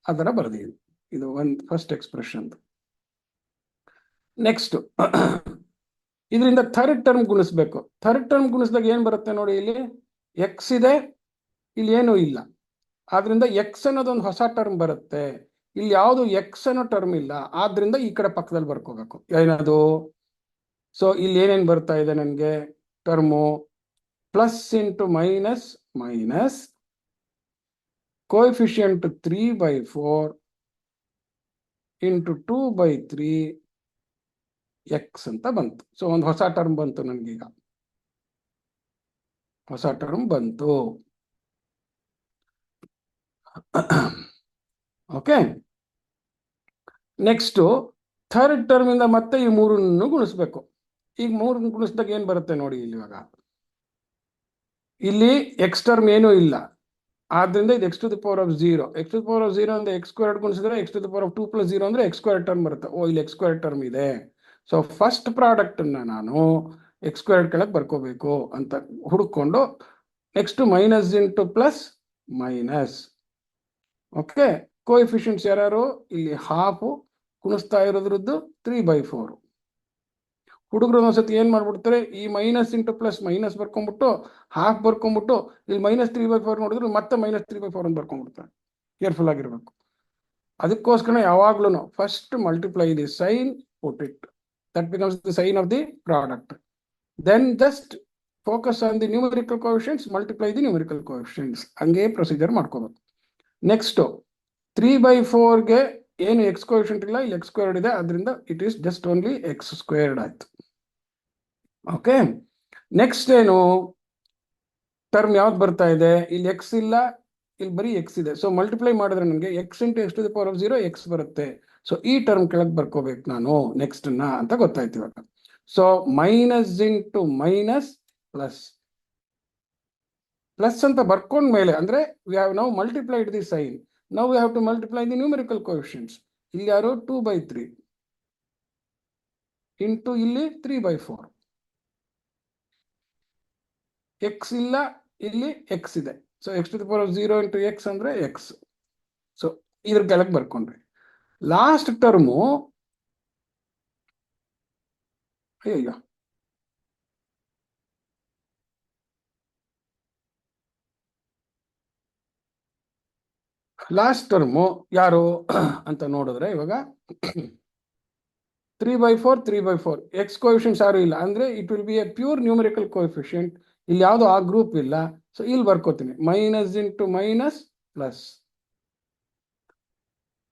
ಆ ಥರ ಬರ್ದಿದ್ದೀನಿ. ಇದು ಒಂದು ಫಸ್ಟ್ ಎಕ್ಸ್ಪ್ರೆಷನ್. ನೆಕ್ಸ್ಟ್ ಇದರಿಂದ ಥರ್ಡ್ ಟರ್ಮ್ ಗುಣಿಸ್ಬೇಕು. ಥರ್ಡ್ ಟರ್ಮ್ ಗುಣಿಸಿದಾಗ ಏನ್ ಬರುತ್ತೆ ನೋಡಿ, ಇಲ್ಲಿ ಎಕ್ಸ್ ಇದೆ, ಇಲ್ಲಿ ಏನೂ ಇಲ್ಲ. ಆದ್ರಿಂದ ಎಕ್ಸ್ ಅನ್ನೋದೊಂದು ಹೊಸ ಟರ್ಮ್ ಬರುತ್ತೆ. ಇಲ್ಲಿ ಯಾವುದು ಎಕ್ಸ್ ಅನ್ನೋ ಟರ್ಮ್ ಇಲ್ಲ, ಆದ್ರಿಂದ ಈ ಕಡೆ ಪಕ್ಕದಲ್ಲಿ ಬರ್ಕೋಬೇಕು. ಏನದು, ಸೊ ಇಲ್ಲಿ ಏನೇನು ಬರ್ತಾ ಇದೆ ನನಗೆ term, plus into minus minus coefficient 3/4 into 2/3 X ಅಂತ ಬಂತು. ಸೊ ಒಂದು ಹೊಸ ಟರ್ಮ್ ಬಂತು ನನಗೀಗ, ಹೊಸ ಟರ್ಮ್ ಬಂತು. ಓಕೆ, ನೆಕ್ಸ್ಟ್ ಥರ್ಡ್ ಟರ್ಮ್ ಇಂದ ಮತ್ತೆ ಈ ಮೂರನ್ನು ಗುಣಿಸ್ಬೇಕು. ಈಗ ಮೂರನ್ನು ಗುಣಿಸಿದಾಗ ಏನ್ ಬರುತ್ತೆ ನೋಡಿ, ಇಲ್ಲಿ ಇವಾಗ ಇಲ್ಲಿ ಎಕ್ಸ್ ಟರ್ಮ್ ಏನೂ ಇಲ್ಲ, ಆದ್ರಿಂದ ಇದು x to the power of 0. X to the power of 0 ಅಂದ್ರೆ ಎಕ್ಸ್ ಸ್ಕ್ವೇರ್ಡ್ ಗುಣಿಸಿದ್ರೆ x to the power of 2 + 0 ಅಂದ್ರೆ ಎಕ್ಸ್ ಸ್ಕ್ವೇರ್ ಟರ್ಮ್ ಬರುತ್ತೆ. ಓ, ಇಲ್ಲಿ ಎಕ್ಸ್ ಸ್ಕ್ವೇರ್ ಟರ್ಮ್ ಇದೆ. ಸೊ ಫಸ್ಟ್ ಪ್ರಾಡಕ್ಟ್ ನಾನು ಎಕ್ಸ್ ಸ್ಕ್ವೇರ್ಡ್ ಕೆಳಗೆ ಬರ್ಕೋಬೇಕು ಅಂತ ಹುಡುಕೊಂಡು next minus into plus minus. Okay, coefficients ಯಾರು? ಇಲ್ಲಿ ಹಾಫ್ ಕುಣಿಸ್ತಾ ಇರೋದ್ರದ್ದು 3/4. ಹುಡುಗರು ಒಂದ್ಸತಿ ಏನ್ ಮಾಡ್ಬಿಡ್ತಾರೆ, ಈ ಮೈನಸ್ ಇಂಟು ಪ್ಲಸ್ ಮೈನಸ್ ಬರ್ಕೊಂಡ್ಬಿಟ್ಟು ಹಾಫ್ ಬರ್ಕೊಂಡ್ಬಿಟ್ಟು ಇಲ್ಲಿ -3/4 ನೋಡಿದ್ರೆ ಮತ್ತೆ -3/4 ಅಂತ ಬರ್ಕೊಂಡ್ಬಿಡ್ತಾರೆ. ಕೇರ್ಫುಲ್ ಆಗಿರ್ಬೇಕು. ಅದಕ್ಕೋಸ್ಕರ ಯಾವಾಗ್ಲೂ first multiply the sign, put it, that becomes the sign of the product. Then just focus on the numerical coefficients, multiply the numerical coefficients. ಹಂಗೆ ಪ್ರೊಸೀಜರ್ ಮಾಡ್ಕೋಬೇಕು. ನೆಕ್ಸ್ಟ್ 3/4ಗೆ ಏನು ಎಕ್ಸ್ ಕೋಎಫಿಷಿಯಂಟ್ ಇಲ್ಲ, ಇಲ್ಲಿ ಎಕ್ಸ್ ಸ್ಕ್ವೇರ್ಡ್ ಇದೆ, ಅದರಿಂದ it is just only x squared ಆಯ್ತು. Okay, next ಏನು ಟರ್ಮ್ ಯಾವ್ದು ಬರ್ತಾ ಇದೆ? ಇಲ್ಲಿ ಎಕ್ಸ್ ಇಲ್ಲ, ಇಲ್ಲಿ ಬರೀ ಎಕ್ಸ್ ಇದೆ. ಸೊ ಮಲ್ಟಿಪ್ಲೈ ಮಾಡಿದ್ರೆ ನನಗೆ x into x to the power of 0 x ಬರುತ್ತೆ. ಸೊ ಈ ಟರ್ಮ್ ಕೆಳಗೆ ಬರ್ಕೋಬೇಕು ನಾನು ನೆಕ್ಸ್ಟ್ ಅಂತ ಗೊತ್ತಾಯ್ತು ಇವಾಗ. So minus into minus plus plus ಅಂತ ಬರ್ಕೊಂಡ ಮೇಲೆ ಅಂದ್ರೆ we have now multiplied the sign. Now we have to multiply the numerical coefficients. ಇಲ್ಲಿ ಯಾರು 2/3 ಇಂಟು ಇಲ್ಲಿ 3/4. ಎಕ್ಸ್ ಇಲ್ಲ, ಇಲ್ಲಿ ಎಕ್ಸ್ ಇದೆ. So x to the power of 0 into x ಅಂದ್ರೆ ಎಕ್ಸ್. ಸೊ ಇದ್ರ ಕೆಳಗೆ ಬರ್ಕೊಂಡ್ರಿ. ಲಾಸ್ಟ್ ಟರ್ಮು ಅಯ್ಯೋ ಲಾಸ್ಟ್ ಟರ್ಮು ಯಾರು ಅಂತ ನೋಡಿದ್ರೆ ಇವಾಗ 3/4 3/4 ಎಕ್ಸ್ ಕೋಎಫಿಷಿಯಂಟ್ಸ್ ಯಾರು ಇಲ್ಲ ಅಂದ್ರೆ it will be a pure numerical coefficient. ಇಲ್ಲಿ ಯಾವುದು ಆ ಗ್ರೂಪ್ ಇಲ್ಲ. ಸೊ ಇಲ್ಲಿ ಬರ್ಕೋತೀನಿ minus into minus plus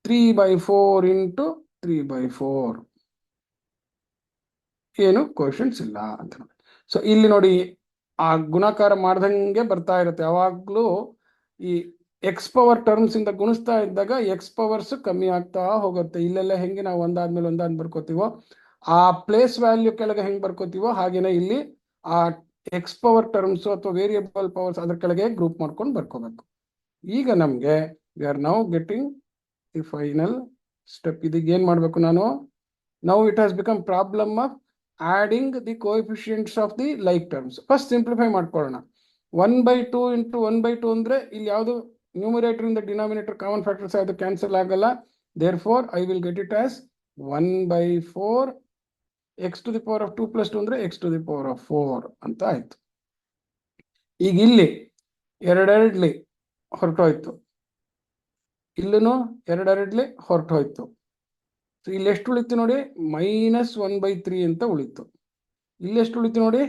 3/4 into 3/4. ಏನು ಕೋಎಫಿಷಿಯಂಟ್ಸ್ ಇಲ್ಲ ಅಂತ ನೋಡಿ. ಸೊ ಇಲ್ಲಿ ನೋಡಿ ಆ ಗುಣಾಕಾರ ಮಾಡ್ದಂಗೆ ಬರ್ತಾ ಇರುತ್ತೆ. ಯಾವಾಗ್ಲೂ ಈ ಎಕ್ಸ್ ಪವರ್ ಟರ್ಮ್ಸ್ ಇಂದ ಗುಣಿಸ್ತಾ ಇದ್ದಾಗ ಎಕ್ಸ್ ಪವರ್ಸ್ ಕಮ್ಮಿ ಆಗ್ತಾ ಹೋಗುತ್ತೆ. ಇಲ್ಲೆಲ್ಲ ಹೆಂಗೆ ನಾವು ಒಂದಾದ್ಮೇಲೆ ಒಂದಾದ್ ಬರ್ಕೋತೀವೋ, ಆ ಪ್ಲೇಸ್ ವ್ಯಾಲ್ಯೂ ಕೆಳಗೆ ಹೆಂಗ್ ಬರ್ಕೋತೀವೋ ಹಾಗೇನೆ ಇಲ್ಲಿ ಆ ಎಕ್ಸ್ ಪವರ್ ಟರ್ಮ್ಸ್ ಅಥವಾ ವೇರಿಯಬಲ್ ಪವರ್ಸ್ ಅದ್ರ ಕೆಳಗೆ ಗ್ರೂಪ್ ಮಾಡ್ಕೊಂಡು ಬರ್ಕೋಬೇಕು. ಈಗ ನಮ್ಗೆ we are now getting the final step. ಇದೀಗ ಏನ್ ಮಾಡ್ಬೇಕು ನಾನು? Now it has become problem of adding the coefficients of the like terms. First simplify ಮಾಡ್ಕೊಳ್ಳೋಣ. 1/2 ಇಂಟು 1/2 ಅಂದ್ರೆ ಇಲ್ಲಿ ಯಾವುದು ನ್ಯೂಮರೇಟರ್ ಇಂದ ಡಿನಾಮಿನೇಟರ್ ಕಾಮನ್ ಫ್ಯಾಕ್ಟರ್ಸ್ ಅದು ಕ್ಯಾನ್ಸಲ್ ಆಗಲ್ಲ. Therefore I will get it as 1/4 x to the power of 2 + 2 ಅಂದ್ರೆ x to the power of 4 ಅಂತ ಆಯ್ತು. ಈಗ ಇಲ್ಲಿ ಎರಡೆರಡ್ಲಿ ಹೊರಟೋಯ್ತು, ಇಲ್ಲೂ ಎರಡೆರಡ್ಲಿ ಹೊರಟೋಯ್ತು. ಸೊ ಇಲ್ಲಿ ಎಷ್ಟು ಉಳಿತು ನೋಡಿ? -1/3 ಅಂತ ಉಳಿತು. ಇಲ್ಲಿ ಎಷ್ಟು ಉಳಿತು ನೋಡಿ?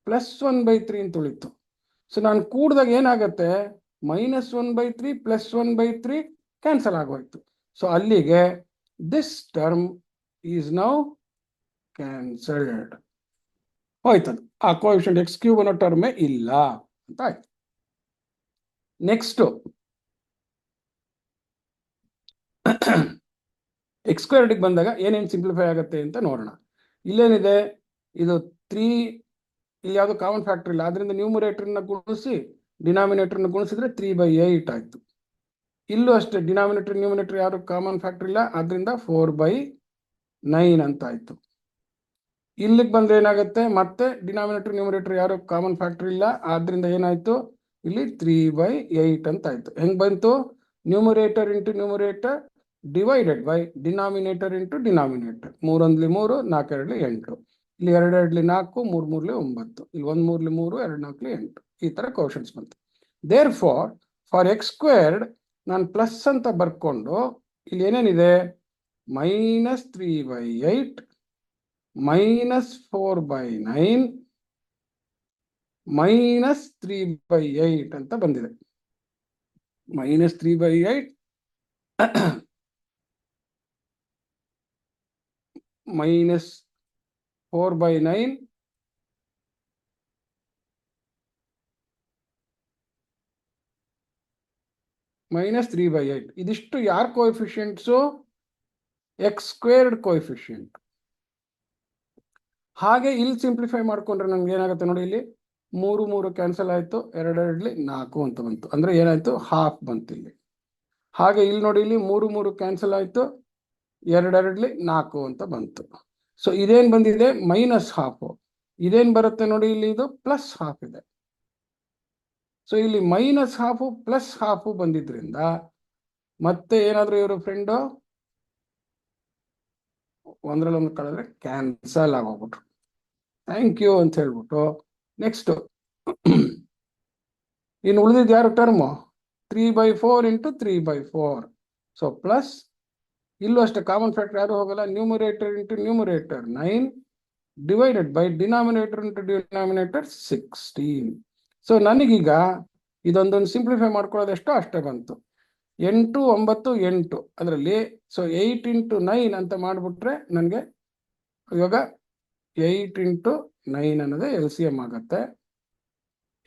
+1/3 ಅಂತ ಉಳಿತು. ಸೊ ನಾನು ಕೂಡಿದಾಗ ಏನಾಗತ್ತೆ? -1/3 +1/3 ಕ್ಯಾನ್ಸಲ್ ಆಗೋಯ್ತು. ಸೊ ಅಲ್ಲಿಗೆ this term is now cancelled ಹೋಯ್ತದು. ಆ ಕೋಎಫಿಷಿಯಂಟ್ x³ ಅನ್ನೋ ಟರ್ಮೇ ಇಲ್ಲ ಅಂತ ಆಯ್ತು. ನೆಕ್ಸ್ಟ್ x² ಬಂದಾಗ ಏನೇನು ಸಿಂಪ್ಲಿಫೈ ಆಗುತ್ತೆ ಅಂತ ನೋಡೋಣ. ಇಲ್ಲೇನಿದೆ? ಇದು 3, ಇಲ್ಲಿ ಯಾವುದು ಕಾಮನ್ ಫ್ಯಾಕ್ಟರ್ ಇಲ್ಲ, ಆದ್ರಿಂದ ನ್ಯೂಮರೇಟರ್ನ ಗುಣಿಸಿ ಡಿನಾಮಿನೇಟರ್ನ ಗುಣಿಸಿದ್ರೆ 3/8 ಆಯ್ತು. ಇಲ್ಲೂ ಅಷ್ಟೇ, ಡಿನಾಮಿನೇಟರ್ ನ್ಯೂಮರೇಟರ್ ಯಾರು ಕಾಮನ್ ಫ್ಯಾಕ್ಟರ್ ಇಲ್ಲ, ಆದ್ರಿಂದ 4/9 ಅಂತ ಆಯ್ತು. ಇಲ್ಲಿಗೆ ಬಂದ್ರೆ ಏನಾಗುತ್ತೆ? ಮತ್ತೆ ಡಿನಾಮಿನೇಟರ್ ನ್ಯೂಮರೇಟರ್ ಯಾರು ಕಾಮನ್ ಫ್ಯಾಕ್ಟರ್ ಇಲ್ಲ, ಆದ್ರಿಂದ ಏನಾಯ್ತು? ಇಲ್ಲಿ 3/8 ಅಂತ ಆಯ್ತು. ಹೆಂಗ್ ಬಂತು? Numerator into numerator divided by denominator into denominator. 3 × 3 = 4 × 8. ಇಲ್ಲಿ 2 × 2 = 4, 3 × 3 = 9. ಇಲ್ಲಿ 1 3 × 3 2 4 = 8. ಈ ತರ ಕೋಶನ್ಸ್ ಬಂತು. ದೇರ್ ಫಾರ್ x² ನಾನು ಪ್ಲಸ್ ಅಂತ ಬರ್ಕೊಂಡು ಇಲ್ಲಿ ಏನೇನಿದೆ? -3/8 -4/9 -3/8 ಅಂತ ಬಂದಿದೆ. -3/8 -4/9 -3/8. ಇದಿಷ್ಟು ಯಾರ ಕೋಎಫಿಷಿಯಂಟ್ಸು? x² coefficient. ಹಾಗೆ ಇಲ್ಲಿ ಸಿಂಪ್ಲಿಫೈ ಮಾಡ್ಕೊಂಡ್ರೆ ನಮ್ಗೆ ಏನಾಗುತ್ತೆ ನೋಡಿ? ಇಲ್ಲಿ ಮೂರು ಮೂರು ಕ್ಯಾನ್ಸಲ್ ಆಯಿತು, ಎರಡೆರಡ್ಲಿ 4 ಅಂತ ಬಂತು. ಅಂದರೆ ಏನಾಯಿತು, ಹಾಫ್ ಬಂತು ಇಲ್ಲಿ. ಹಾಗೆ ಇಲ್ಲಿ ನೋಡಿ, ಇಲ್ಲಿ ಮೂರು ಮೂರು ಕ್ಯಾನ್ಸಲ್ ಆಯಿತು, ಎರಡೆರಡ್ಲಿ 4 ಅಂತ ಬಂತು. ಸೊ ಇದೇನು ಬಂದಿದೆ, ಮೈನಸ್ ಹಾಫು. ಇದೇನು ಬರುತ್ತೆ ನೋಡಿ, ಇಲ್ಲಿ ಇದು ಪ್ಲಸ್ ಹಾಫ್ ಇದೆ. ಸೊ ಇಲ್ಲಿ ಮೈನಸ್ ಹಾಫು ಪ್ಲಸ್ ಹಾಫು ಬಂದಿದ್ರಿಂದ ಮತ್ತೆ ಏನಾದರೂ ಇವರು ಫ್ರೆಂಡು ಒಂದ್ರಲ್ಲೊಂದು ಕಳೆದ್ರೆ ಕ್ಯಾನ್ಸಲ್ ಆಗೋಗ್ಬಿಟ್ರು. ಥ್ಯಾಂಕ್ ಯು ಅಂತ ಹೇಳ್ಬಿಟ್ಟು ನೆಕ್ಸ್ಟ್ ಇನ್ನು ಉಳಿದಿದ್ದು ಯಾರು ಟರ್ಮು, 3/4 ಇಂಟು 3/4. ಸೊ ಪ್ಲಸ್ ಇಲ್ಲೂ ಅಷ್ಟೇ ಕಾಮನ್ ಫ್ಯಾಕ್ಟರ್ ಯಾರು ಹೋಗಲ್ಲ, numerator into numerator 9 divided by denominator into denominator 16. So ನನಗೀಗ ಇದೊಂದೊಂದು ಸಿಂಪ್ಲಿಫೈ ಮಾಡ್ಕೊಳ್ಳೋದು ಎಷ್ಟೋ ಅಷ್ಟೇ ಬಂತು. 8 9 8 ಅದರಲ್ಲಿ. ಸೊ 8 ಇಂಟು 9 ಅಂತ ಮಾಡಿಬಿಟ್ರೆ ನನಗೆ ಇವಾಗ 8 ಇಂಟು 9 ಅನ್ನೋದೇ LCM ಆಗುತ್ತೆ.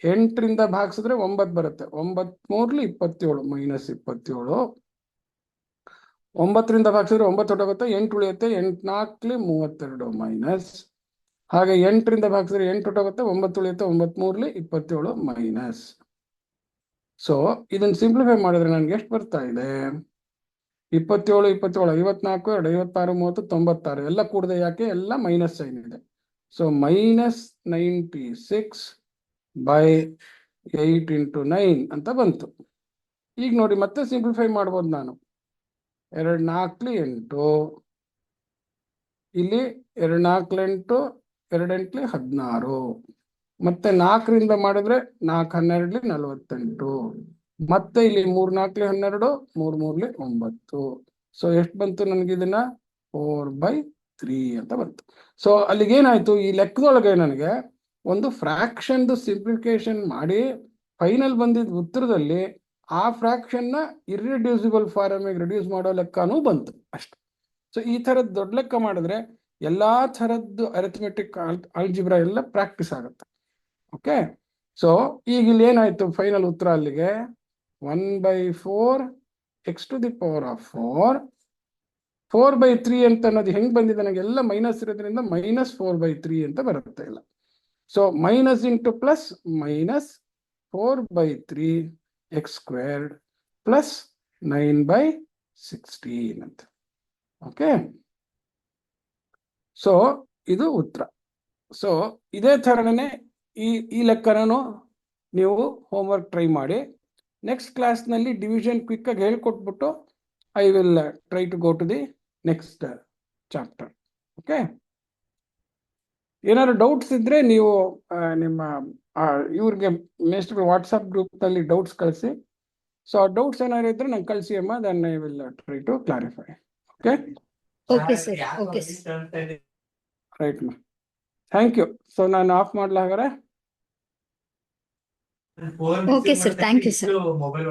8ರಿಂದ ಭಾಗಿಸಿದ್ರೆ 9 ಬರುತ್ತೆ. 9 3 27 ಮೈನಸ್ 27. 9ರಿಂದ ಭಾಗಿಸಿದ್ರೆ 9 ಹೊರಟೋಗುತ್ತೆ, 8 ಉಳಿಯುತ್ತೆ. 8 4 32 ಮೈನಸ್. ಹಾಗೆ 8ರಿಂದ ಭಾಗಿಸಿದ್ರೆ 8 ಹೊರಟೋಗುತ್ತೆ, 9 ಉಳಿಯುತ್ತೆ. 9 3 27 ಮೈನಸ್. ಸೊ ಇದನ್ನು ಸಿಂಪ್ಲಿಫೈ ಮಾಡಿದ್ರೆ ನನಗೆ ಎಷ್ಟು ಬರ್ತಾ ಇದೆ, 27 27 54 2 56 30 96 ಎಲ್ಲ ಕೂಡದೆ. ಯಾಕೆ, ಎಲ್ಲ ಮೈನಸ್ ಸೈನ್ ಇದೆ. ಸೊ ಮೈನಸ್ 96/8 ಇಂಟು 9 ಅಂತ ಬಂತು. ಈಗ ನೋಡಿ ಮತ್ತೆ ಸಿಂಪ್ಲಿಫೈ ಮಾಡ್ಬೋದು ನಾನು. 2 4 8, ಇಲ್ಲಿ 2 4 8, 2 8 16, ಮತ್ತೆ 4ರಿಂದ ಮಾಡಿದ್ರೆ 4 12 48, ಮತ್ತೆ ಇಲ್ಲಿ 3 4 12, 3 3 9. ಸೊ ಎಷ್ಟು ಬಂತು ನನಗೆ, ಇದನ್ನ 4/3 ಅಂತ ಬಂತು. ಸೊ ಅಲ್ಲಿಗೇನಾಯ್ತು, ಈ ಲೆಕ್ಕದೊಳಗೆ ನನಗೆ ಒಂದು ಫ್ರಾಕ್ಷನ್ದು ಸಿಂಪ್ಲಿಫಿಕೇಶನ್ ಮಾಡಿ ಫೈನಲ್ ಬಂದಿದ್ದ ಉತ್ತರದಲ್ಲಿ ಆ ಫ್ರಾಕ್ಷನ್ನ ಇರ್ರಿಡ್ಯೂಸಿಬಲ್ ಫಾರಮಿಗೆ ರಿಡ್ಯೂಸ್ ಮಾಡೋ ಲೆಕ್ಕನೂ ಬಂತು ಅಷ್ಟೆ. ಸೊ ಈ ಥರದ್ದು ದೊಡ್ಡ ಲೆಕ್ಕ ಮಾಡಿದ್ರೆ ಎಲ್ಲಾ ಥರದ್ದು ಅರಿಥಮೆಟಿಕ್ ಆಲ್ಜಿಬ್ರಾ ಎಲ್ಲ ಪ್ರಾಕ್ಟೀಸ್ ಆಗುತ್ತೆ. ಓಕೆ. ಸೊ ಈಗ ಇಲ್ಲಿ ಏನಾಯ್ತು, ಫೈನಲ್ ಉತ್ತರ ಅಲ್ಲಿಗೆ 1/4 x to the power of 4. 4/3 ಅಂತ ಅನ್ನೋದು ಹೆಂಗೆ ಬಂದಿದೆ, ನನಗೆಲ್ಲ ಮೈನಸ್ ಇರೋದ್ರಿಂದ ಮೈನಸ್ 4/3 ಅಂತ ಬರುತ್ತೆ ಇಲ್ಲ. So minus into plus minus 4/3 x² plus 9/16 ಅಂತ. ಓಕೆ. ಸೊ ಇದು ಉತ್ತರ. ಸೊ ಇದೇ ಥರನೇ ಈ ಲೆಕ್ಕನೂ ನೀವು ಹೋಮ್ವರ್ಕ್ ಟ್ರೈ ಮಾಡಿ. ನೆಕ್ಸ್ಟ್ ಕ್ಲಾಸ್ನಲ್ಲಿ ಡಿವಿಷನ್ ಕ್ವಿಕ್ಕಾಗಿ ಹೇಳ್ಕೊಟ್ಬಿಟ್ಟು I will try to go to the next chapter. Okay. ಏನಾದ್ರು ಡೌಟ್ಸ್ ಇದ್ದರೆ ನೀವು ನಿಮ್ಮ ಇವ್ರಿಗೆ ಮೇಸ್ಟ್ರು ವಾಟ್ಸಪ್ ಗ್ರೂಪ್ನಲ್ಲಿ ಡೌಟ್ಸ್ ಕಳಿಸಿ. ಸೊ ಆ ಡೌಟ್ಸ್ ಏನಾದ್ರು ಇದ್ರೆ ನಂಗೆ ಕಳಿಸಿ ಅಮ್ಮ, then I will try to clarify. Okay. Okay sir. Okay sir. Right ಮಾ, ಥ್ಯಾಂಕ್ ಯು. ಸೊ ನಾನು ಆಫ್ ಮಾಡ್ಲಾ ಹಾಗಾರೆ? Okay sir, thank you sir. Mobile